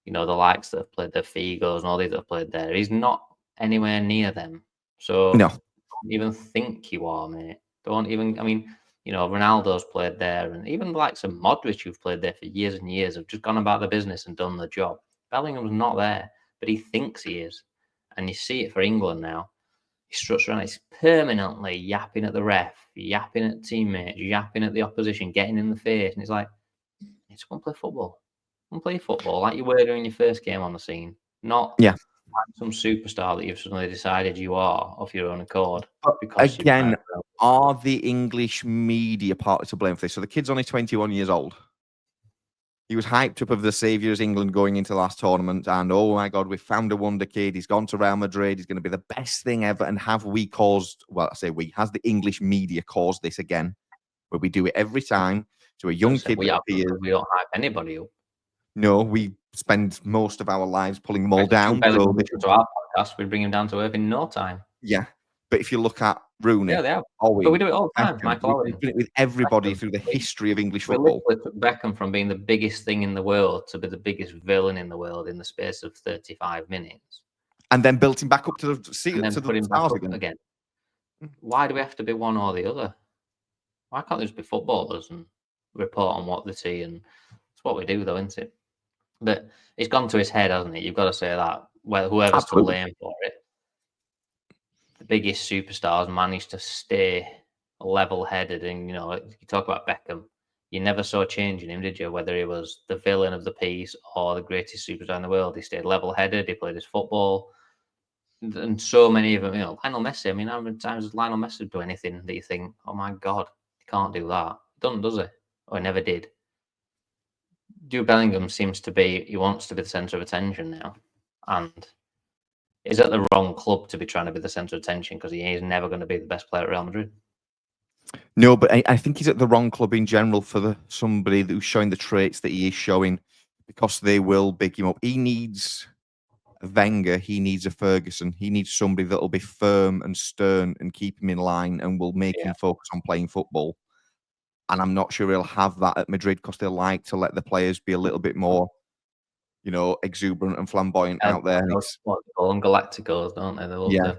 likes that have played, the Figos and all these that have played there. He's not anywhere near them. So no. Don't even think you are, mate. Don't even. I mean. Ronaldo's played there, and even the likes of Modric, who've played there for years and years, have just gone about the business and done the job. Bellingham's not there, but he thinks he is. And you see it for England now. He struts around, he's permanently yapping at the ref, yapping at teammates, yapping at the opposition, getting in the face. And he's like, just go and play football. Go and play football like you were doing your first game on the scene. Not like some superstar that you've suddenly decided you are off your own accord. Because again, are the English media partly to blame for this? So the kid's only 21 years old. He was hyped up of the saviours England going into the last tournament, and oh my God, we found a wonder kid. He's gone to Real Madrid. He's going to be the best thing ever. And have we caused? Well, I say we. Has the English media caused this again? Where we do it every time to a young kid. We don't hype anybody up. No, we spend most of our lives pulling them all down. So to our podcast, we bring him down to earth in no time. Yeah, but if you look at Rooney, they have. But we do it all the time. We've done it with everybody through the history of English football. We took Beckham from being the biggest thing in the world to be the biggest villain in the world in the space of 35 minutes, and then built him back up to the stars again. Why do we have to be one or the other? Why can't there just be footballers and report on what they see? And it's what we do, though, isn't it? But it's gone to his head, hasn't it? You've got to say that. Well, whoever's to blame for it, the biggest superstars managed to stay level-headed. And, you talk about Beckham, you never saw a change in him, did you? Whether he was the villain of the piece or the greatest superstar in the world, he stayed level-headed, he played his football. And so many of them, Lionel Messi, I mean, how many times does Lionel Messi do anything that you think, oh my God, he can't do that? He doesn't, does he? Or he never did. Jude Bellingham he wants to be the centre of attention now. And is at the wrong club to be trying to be the centre of attention because he is never going to be the best player at Real Madrid. No, but I think he's at the wrong club in general for somebody who's showing the traits that he is showing, because they will big him up. He needs a Wenger, he needs a Ferguson, he needs somebody that will be firm and stern and keep him in line and will make him focus on playing football. And I'm not sure he'll have that at Madrid because they like to let the players be a little bit more, exuberant and flamboyant out there. What they call them, Galacticos, don't they?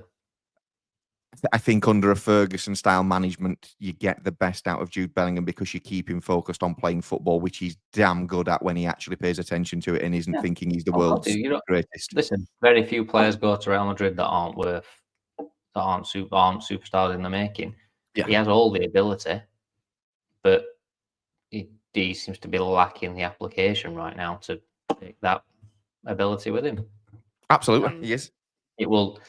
I think under a Ferguson-style management, you get the best out of Jude Bellingham because you keep him focused on playing football, which he's damn good at when he actually pays attention to it and isn't thinking he's the world's greatest. Listen, very few players go to Real Madrid that aren't superstars in the making. Yeah. He has all the ability, but he seems to be lacking the application right now to take that ability with him. Absolutely, he is. It will,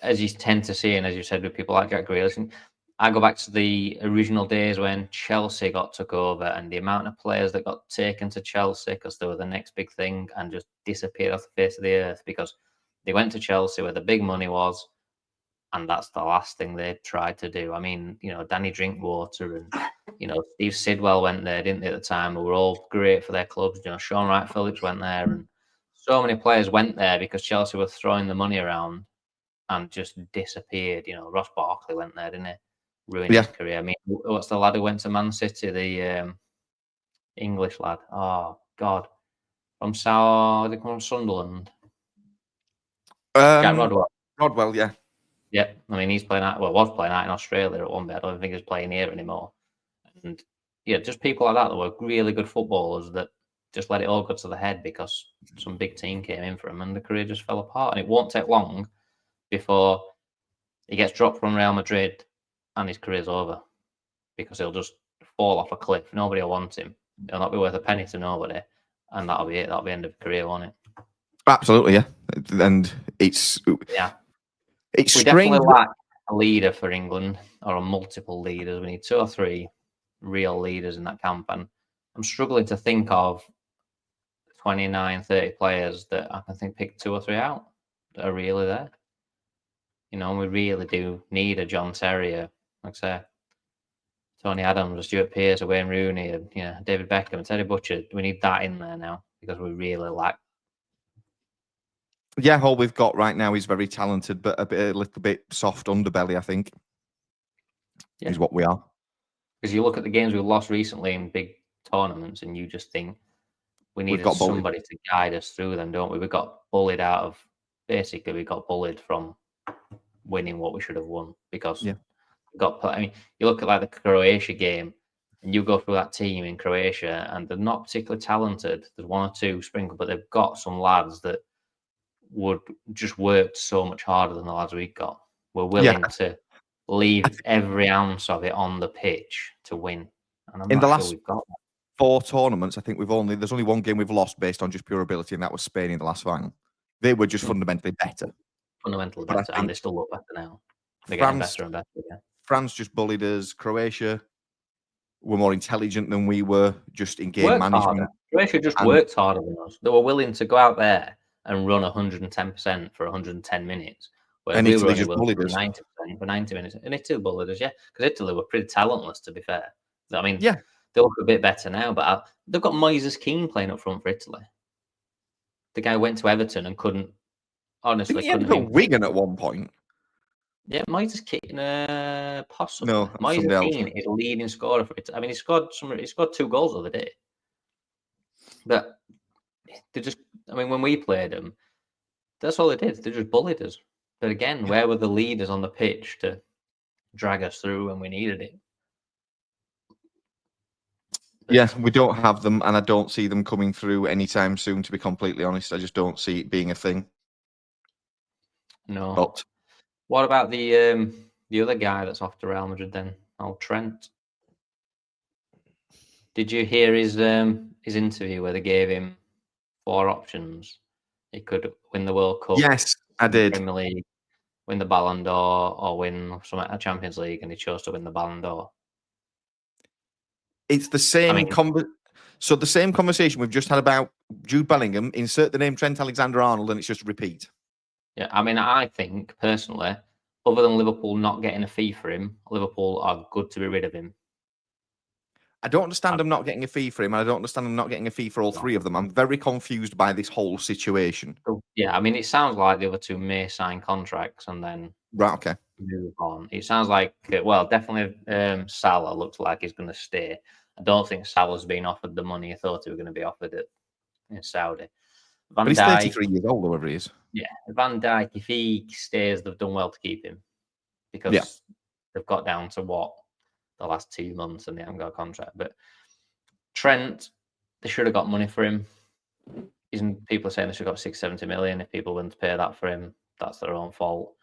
as you tend to see, and as you said with people like Jack Grealish, I go back to the original days when Chelsea took over, and the amount of players that got taken to Chelsea because they were the next big thing and just disappeared off the face of the earth because they went to Chelsea where the big money was, and that's the last thing they tried to do. I mean, Danny Drinkwater and Steve Sidwell went there, didn't they, at the time? They were all great for their clubs. Sean Wright Phillips went there, and so many players went there because Chelsea were throwing the money around and just disappeared. Ross Barkley went there, didn't he? ruin his career. I mean, what's the lad who went to Man City? The English lad. Oh God, from South. They come from Sunderland. Jack Rodwell. Rodwell, yeah. Yeah, I mean, he's playing out. Well, was playing out in Australia at one bit. I don't think he's playing here anymore. And yeah, just people like that were really good footballers that just let it all go to the head because some big team came in for him, and the career just fell apart. And it won't take long before he gets dropped from Real Madrid and his career's over because he'll just fall off a cliff. Nobody will want him. He'll not be worth a penny to nobody, and that'll be it. That'll be the end of the career, won't it? Absolutely, yeah. And it's we strange. definitely lack a leader for England, or multiple leaders. We need 2 or 3 real leaders in that camp, and I'm struggling to think of 29, 30 players that I can pick 2 or 3 out that are really there. You know, we really do need a John Terry, like I say, Tony Adams, or Stuart Pearce, or Wayne Rooney, and David Beckham, and Teddy Butcher. We need that in there now because we really lack. Yeah, all we've got right now is very talented, but a little bit soft underbelly, I think, is what we are. Because you look at the games we've lost recently in big tournaments, and you just think we needed somebody to guide us through them, don't we? We got bullied out of. Basically, we got bullied from winning what we should have won because we got. I mean, you look at like the Croatia game, and you go through that team in Croatia, and they're not particularly talented. There's 1 or 2 sprinkled, but they've got some lads that would just work so much harder than the lads we got. We're willing to leave every ounce of it on the pitch to win, and I'm not sure we've got that. 4 tournaments, I think there's only 1 game we've lost based on just pure ability, and that was Spain in the last final. They were just fundamentally better. And they still look better now. They're getting better and better again. France just bullied us. Croatia were more intelligent than we were, just in game management. Harder. Croatia just worked harder than us. They were willing to go out there and run 110% for 110 minutes. And we Italy just bullied us. 90% for 90 minutes. And Italy bullied us, because Italy were pretty talentless, to be fair. I mean, they look a bit better now, but they've got Moises Keane playing up front for Italy. The guy went to Everton and couldn't. Honestly, he ended up Wigan at one point. Yeah, Moises Keane, possibly. No, Moises Keane is leading scorer for it. I mean, he scored 2 goals the other day. But they just, I mean, when we played them, that's all they did. They just bullied us. But again, where were the leaders on the pitch to drag us through when we needed it? Yeah, we don't have them, and I don't see them coming through anytime soon, to be completely honest. I just don't see it being a thing. No. But what about the other guy that's off to Real Madrid then? Old Trent. Did you hear his interview where they gave him 4 options? He could win the World Cup. Yes, I did. Premier League, win the Ballon d'Or, or win a Champions League, and he chose to win the Ballon d'Or. It's the same So the same conversation we've just had about Jude Bellingham, insert the name Trent Alexander-Arnold, and it's just a repeat. Yeah, I mean, I think, personally, other than Liverpool not getting a fee for him, Liverpool are good to be rid of him. I don't understand them not getting a fee for him, and I don't understand them not getting a fee for all 3 of them. I'm very confused by this whole situation. Yeah, I mean, it sounds like the other 2 may sign contracts and then move on. It sounds like, definitely Salah looks like he's going to stay. I don't think Salah's been offered the money he thought he was going to be offered in Saudi. But he's 33 years old, whoever he is. Yeah, Van Dijk, if he stays, they've done well to keep him because they've got down to the last 2 months and they haven't got a contract. But Trent, they should have got money for him. People are saying they should have got 6-70 million. If people wouldn't pay that for him, that's their own fault.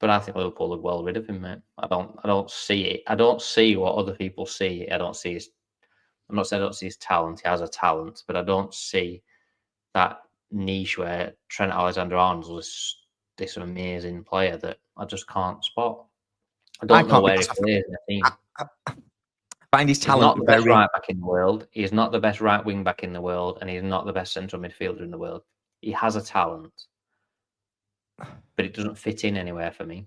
But I think Liverpool are well rid of him, mate. I don't see it. I don't see what other people see. I'm not saying I don't see his talent. He has a talent, but I don't see that niche where Trent Alexander-Arnold was this amazing player that I just can't spot. I don't know where he plays in the team. I find his talent He's not the best right back in the world. He's not the best right wing back in the world, and he's not the best central midfielder in the world. He has a talent, but it doesn't fit in anywhere for me.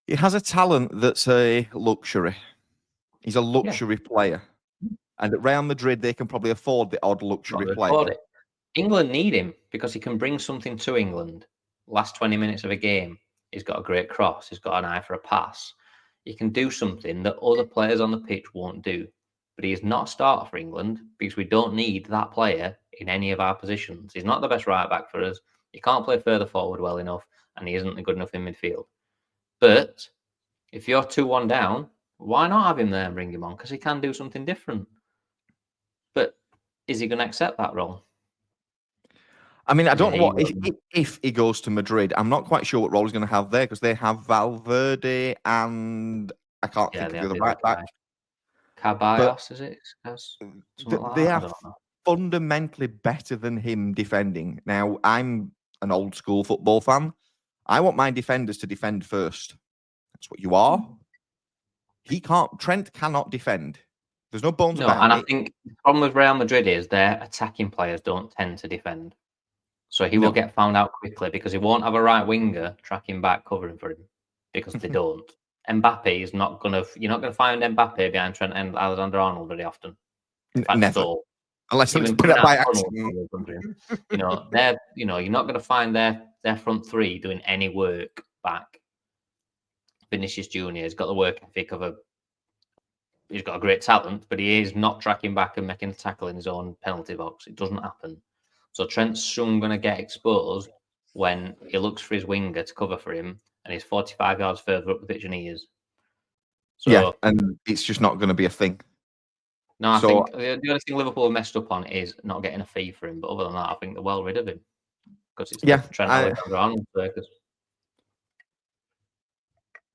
He has a talent that's a luxury. He's a luxury player. And at Real Madrid, they can probably afford the odd luxury player. England need him because he can bring something to England. Last 20 minutes of a game, he's got a great cross. He's got an eye for a pass. he can do something that other players on the pitch won't do. But he is not a starter for England because we don't need that player in any of our positions. He's not the best right back for us. He can't play further forward well enough, and he isn't good enough in midfield. But if you're 2-1 down, why not have him there and bring him on? Because he can do something different. But is he going to accept that role? I mean, I don't know what if he goes to Madrid. I'm not quite sure what role he's going to have there because they have Valverde and I can't think of the other right back. Caballos, is it? They are fundamentally better than him defending. Now, I'm an old school football fan. I want my defenders to defend first. That's what you are. Trent cannot defend. There's no bones about it. And I think the problem with Real Madrid is their attacking players don't tend to defend. So he will get found out quickly because he won't have a right winger tracking back, covering for him because they don't. Mbappe is not going to. You're not going to find Mbappe behind Trent and Alexander-Arnold very often. Never. Unless someone's put it by accident. You're not going to find their front three doing any work back. Vinicius Junior has got the work ethic of he's got a great talent, but he is not tracking back and making a tackle in his own penalty box. It doesn't happen. So Trent's soon going to get exposed when he looks for his winger to cover for him, and he's 45 yards further up the pitch than he is. So, yeah, and it's just not going to be a thing. No, I think the only thing Liverpool have messed up on is not getting a fee for him. But other than that, I think they're well rid of him because it's Trent Alexander-Arnold circus.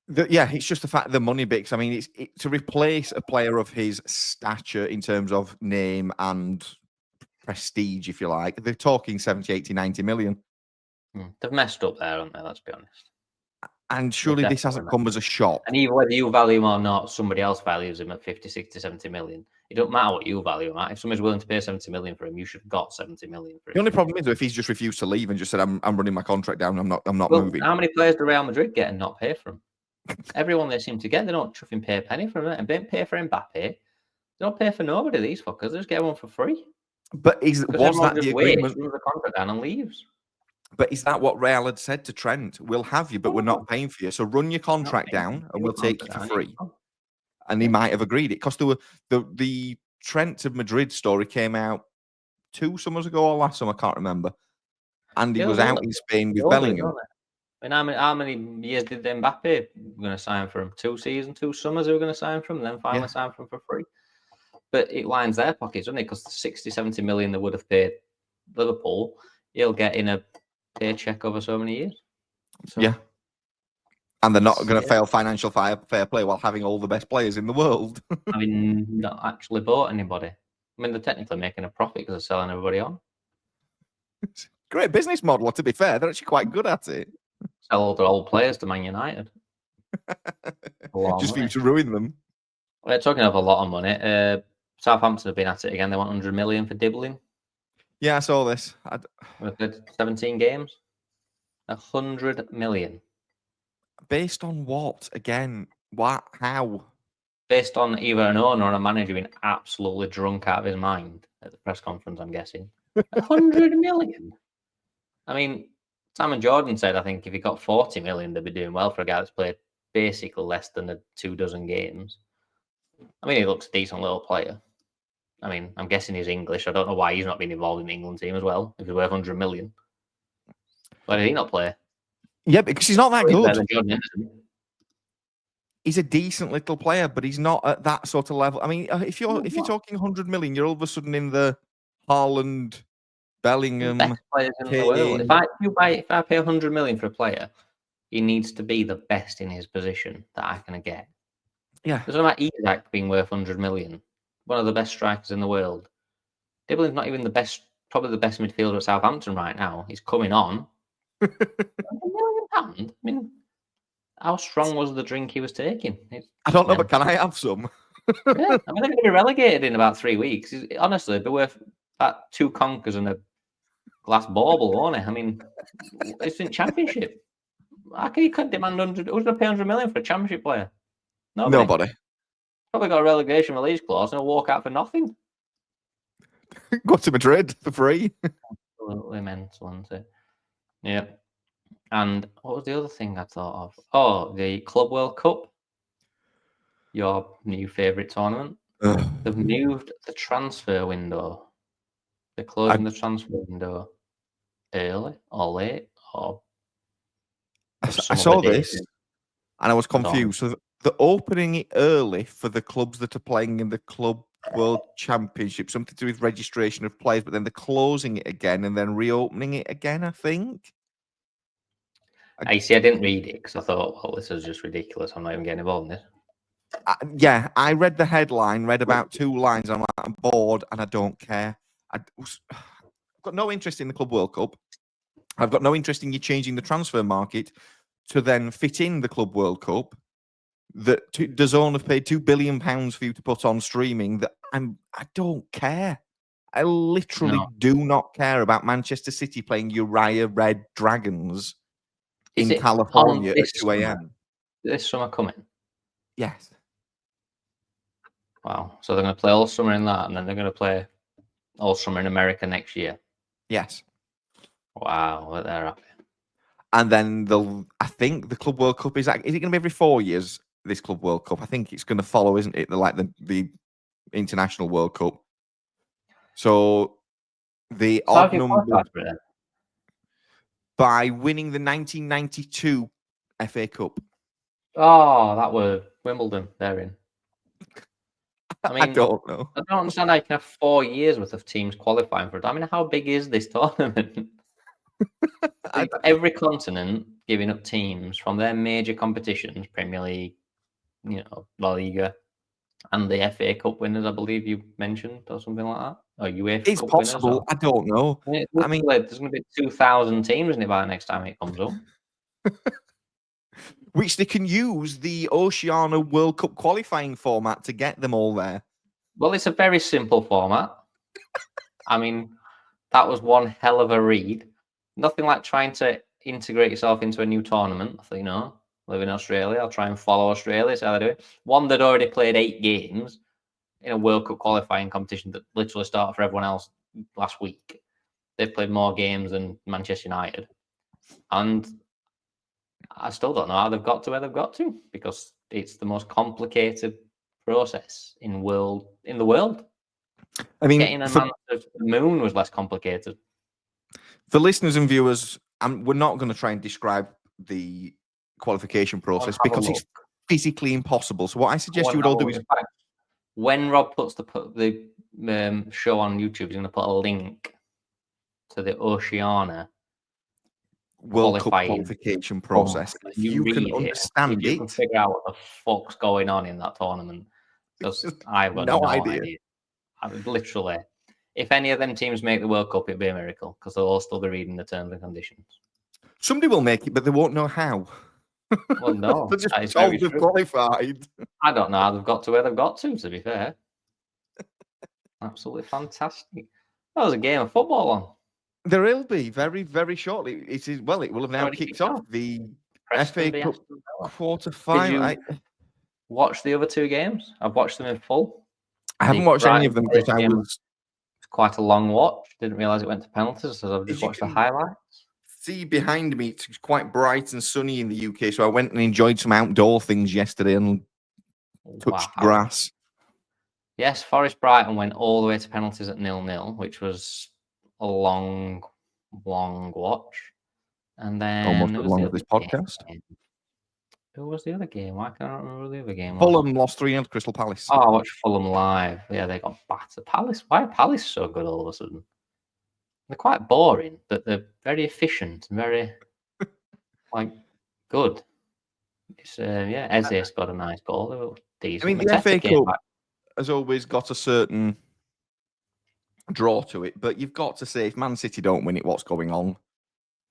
It's just the fact of the money bits. I mean, it's to replace a player of his stature in terms of name and prestige, if you like. They're talking 70, 80, 90 million. They've messed up there, haven't they? Let's be honest. And surely this hasn't come as a shock. And even whether you value him or not, somebody else values him at 50, 60, 70 million. It don't matter what you value him at. If somebody's willing to pay 70 million for him, you should have got 70 million for him. The only problem is if he's just refused to leave and just said, "I'm running my contract down. I'm not moving." How many players do Real Madrid get and not pay for him? Everyone they seem to get, they don't chuffing pay a penny for him. And they don't pay for Mbappe. They don't pay for nobody. These fuckers, they just get one for free. But was that the agreement? Runs the contract down and leaves. But is that what Real had said to Trent? We'll have you, but we're not paying for you. So run your contract down, and we'll take you for free. And he might have agreed it because the Trent to Madrid story came out 2 summers ago or last summer, I can't remember. And he was out in Spain with Bellingham. And how many years did Mbappe going to sign for him? 2 seasons, 2 summers they were going to sign for him, and then finally sign for him for free. But it lines their pockets, doesn't it? Because the 60, 70 million they would have paid Liverpool, he'll get in a paycheck over so many years. So, yeah. And they're not going to fail financial fair play while having all the best players in the world. I mean, not actually bought anybody. I mean, they're technically making a profit because they're selling everybody on. Great business model, to be fair. They're actually quite good at it. Sell all their old players to Man United. Just for you to ruin them. We're talking of a lot of money. Southampton have been at it again. They want 100 million for Dibbling. Yeah, I saw this. We've played 17 games. 100 million. Based on what? Again, what? How? Based on either an owner or a manager being absolutely drunk out of his mind at the press conference, I'm guessing. 100 million. I mean, Simon Jordan said, I think if he got 40 million, they'd be doing well for a guy that's played basically less than 24 games. I mean, he looks a decent little player. I mean, I'm guessing he's English. I don't know why he's not been involved in the England team as well, if he's worth 100 million. Why did he not play? Yeah, because he's not that good. Jordan, he's a decent little player, but he's not at that sort of level. I mean, if you're talking 100 million, you're all of a sudden in the Haaland, Bellingham, best players in the world. If I pay 100 million for a player, he needs to be the best in his position that I can get. Yeah, there's no matter Isak being worth 100 million, one of the best strikers in the world. Dibbling's not even probably the best midfielder at Southampton right now. He's coming on. £1 million? I mean, how strong was the drink he was taking? I don't know, but can I have some? Yeah, I mean, they're going to be relegated in about 3 weeks. Honestly, it'd be worth that 2 conkers and a glass bauble, won't it? I mean, it's in Championship. How can you demand 100? Who's going to pay 100 million for a Championship player? Nobody. Probably got a relegation release clause and he'll walk out for nothing. Go to Madrid for free. Absolutely mental, isn't it? Yeah. And what was the other thing I thought of? Oh, the Club World Cup. your new favourite tournament. They've moved the transfer window. They're closing the transfer window early or late, or I have I some saw other date. this and I was I don't know. confused. So they're opening it early for the clubs that are playing in the Club World Championship, something to do with registration of players, but then they're closing it again and then reopening it again, I think. I see. I didn't read it because I thought, well, this is just ridiculous. I'm not even getting involved in this. Yeah, I read the headline, read about 2 lines. I'm like, I'm bored and I don't care. I've got no interest in the Club World Cup. I've got no interest in you changing the transfer market to then fit in the Club World Cup. That DAZN have paid £2 billion for you to put on streaming. That I don't care. I literally No. do not care about Manchester City playing Uriah Red Dragons Is in it California on at this 2 summer? a.m. This summer coming? Yes. Wow. So they're going to play all summer in that, and then they're going to play all summer in America next year. Yes. Wow, what they're happy. And then I think the Club World Cup is it going to be every 4 years? This Club World Cup, I think it's going to follow, isn't it? The International World Cup. So the So how odd do you number qualify for it then? by winning the 1992 FA Cup. Oh, that were Wimbledon. They're in. I mean, I don't know. I don't understand how you can have 4 years worth of teams qualifying for it. I mean, how big is this tournament? You've got every continent giving up teams from their major competitions, Premier League, La Liga, and the FA Cup winners, I believe you mentioned, or something like that, or UEFA It's Cup winners. possible. I don't know. I mean, There's going to be 2,000 teams, isn't it, by the next time it comes up? which they can use the Oceania World Cup qualifying format to get them all there. Well, it's a very simple format. I mean, that was one hell of a read. Nothing like trying to integrate yourself into a new tournament. Live in Australia, I'll try and follow Australia, see how they do it. One that already played 8 games in a World Cup qualifying competition that literally started for everyone else last week. They've played more games than Manchester United. And I still don't know how they've got to where they've got to, because it's the most complicated process in the world. I mean, Getting a man to the moon was less complicated. For listeners and viewers, we're not going to try and describe the qualification process because it's physically impossible. So what I suggest you would all do is, in fact, when Rob puts the show on YouTube, he's going to put a link to the Oceania World Cup qualification process. If you can understand if you can figure out what the fuck's going on in that tournament, because I've got no idea. I mean, literally, if any of them teams make the World Cup, it'd be a miracle, because they'll all still be reading the terms and conditions. Somebody will make it, but they won't know how. Well, no, they're just told they've qualified. I don't know how they've got to where they've got to be fair. Absolutely fantastic. That was a game of football on. There will be very, very shortly. It is. Well, it will have now kicked off the FA Cup quarter-final. Did you watch the other 2 games? I've watched them in full. I haven't watched any of them because I was quite a long watch. Didn't realise it went to penalties, so I've just watched the highlights. See behind me, it's quite bright and sunny in the UK, so I went and enjoyed some outdoor things yesterday and touched grass. Yes, Forest Brighton went all the way to penalties at 0-0, which was a long, long watch. And then almost as long as this podcast. Who was the other game? Why can't I remember the other game? Fulham lost 3-0 to Crystal Palace. Oh, I watched Fulham live. Yeah, they got battered. Palace. Why are Palace so good all of a sudden? They're quite boring, but they're very efficient and very good. It's Eze's got a nice goal. They were decent. I mean, the FA Cup has always got a certain draw to it, but you've got to say, if Man City don't win it, what's going on?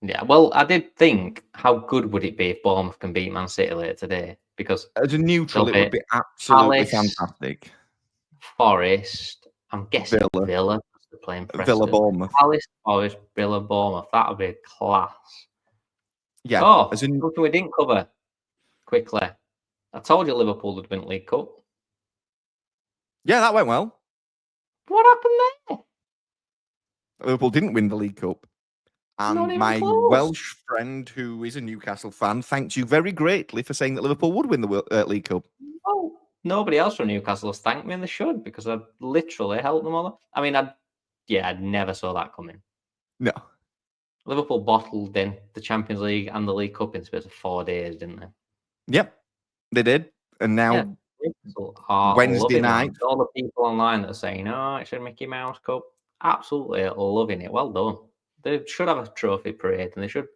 Yeah, well, I did think, how good would it be if Bournemouth can beat Man City later today? Because as a neutral, it would be absolutely fantastic. Forest, I'm guessing Villa. They're playing Preston. Villa Bournemouth. Palace, Forest, Villa Bournemouth. That would be class. Yeah. Oh, something we didn't cover quickly. I told you Liverpool would win League Cup. Yeah, that went well. What happened there? Liverpool didn't win the League Cup. And my Welsh friend, who is a Newcastle fan, thanked you very greatly for saying that Liverpool would win the League Cup. Oh, Nobody else from Newcastle has thanked me, and they should, because I've literally helped them all. I mean, I never saw that coming. No. Liverpool bottled in the Champions League and the League Cup in space of 4 days, didn't they? Yep, they did. And now Yeah, Newcastle are Wednesday loving night. life. All the people online that are saying, "Oh, it's a Mickey Mouse Cup," absolutely loving it. Well done. They should have a trophy parade, and they should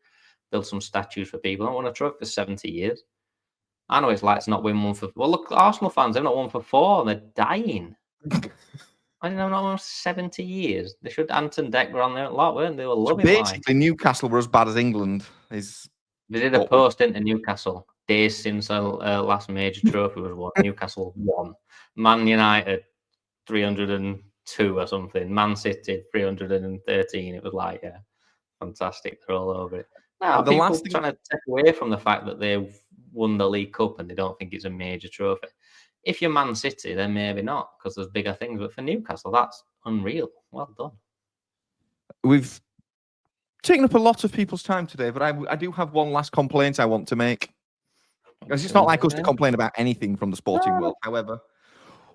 build some statues for people. I don't want a trophy for 70 years. I know it's like to not win one for. Well, look, Arsenal fans, they've not won for 4, and they're dying. I didn't know not won for 70 years. They should. Anton Deck were on there a lot, weren't they? They were So loving life. basically, Newcastle were as bad as England. They did a post into Newcastle days since our last major trophy was won. Newcastle won. Man United 302 or something. Man City 313. It was like, yeah, fantastic. They're all over it. Now The people last thing- trying to take away from the fact that they've won the League Cup and they don't think it's a major trophy. If you're Man City, then maybe not, because there's bigger things. But for Newcastle, that's unreal. Well done. We've taken up a lot of people's time today, but I do have one last complaint I want to make. Because it's not like us to complain about anything from the sporting world. However,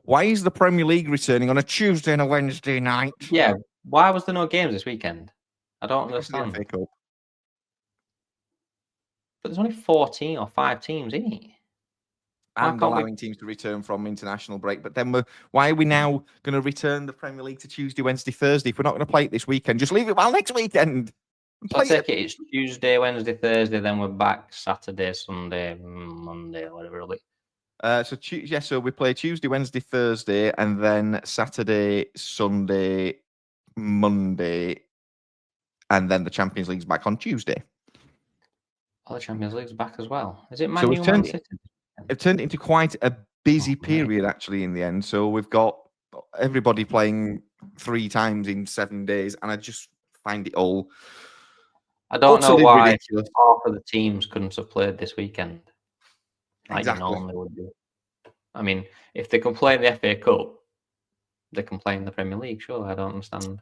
why is the Premier League returning on a Tuesday and a Wednesday night? Yeah, why was there no games this weekend? I don't Because of the understand. FA Cup. But there's only 14 or 5 teams in it. And allowing teams to return from international break. But then why are we now going to return the Premier League to Tuesday, Wednesday, Thursday? If we're not going to play it this weekend, just leave it while next weekend. So I take it's Tuesday, Wednesday, Thursday, then we're back Saturday, Sunday, Monday, or whatever it'll be. So we play Tuesday, Wednesday, Thursday, and then Saturday, Sunday, Monday, and then the Champions League's back on Tuesday. Oh, the Champions League's back as well. Is it Man U, Man City? It turned into quite a busy period, actually, in the end. So we've got everybody playing 3 times in 7 days, and I just find it all. I don't know why ridiculous. half of the teams couldn't have played this weekend. Like Exactly. you normally would do. I mean, if they can play in the FA Cup, they can play in the Premier League. Sure, I don't understand.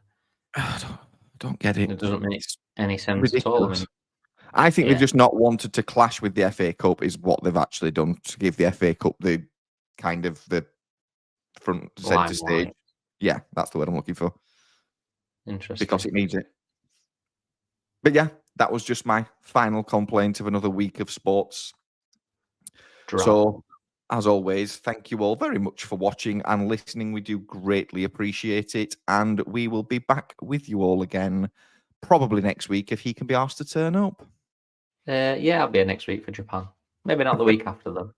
I don't get it. It doesn't make any sense ridiculous. at all. I mean, I think they've just not wanted to clash with the FA Cup is what they've actually done, to give the FA Cup the kind of the front centre stage. Yeah, that's the word I'm looking for. Interesting. Because it needs it. But yeah, that was just my final complaint of another week of sports. So, as always, thank you all very much for watching and listening. We do greatly appreciate it. And we will be back with you all again probably next week if he can be asked to turn up. Yeah, I'll be here next week for Japan. Maybe not the week after, though.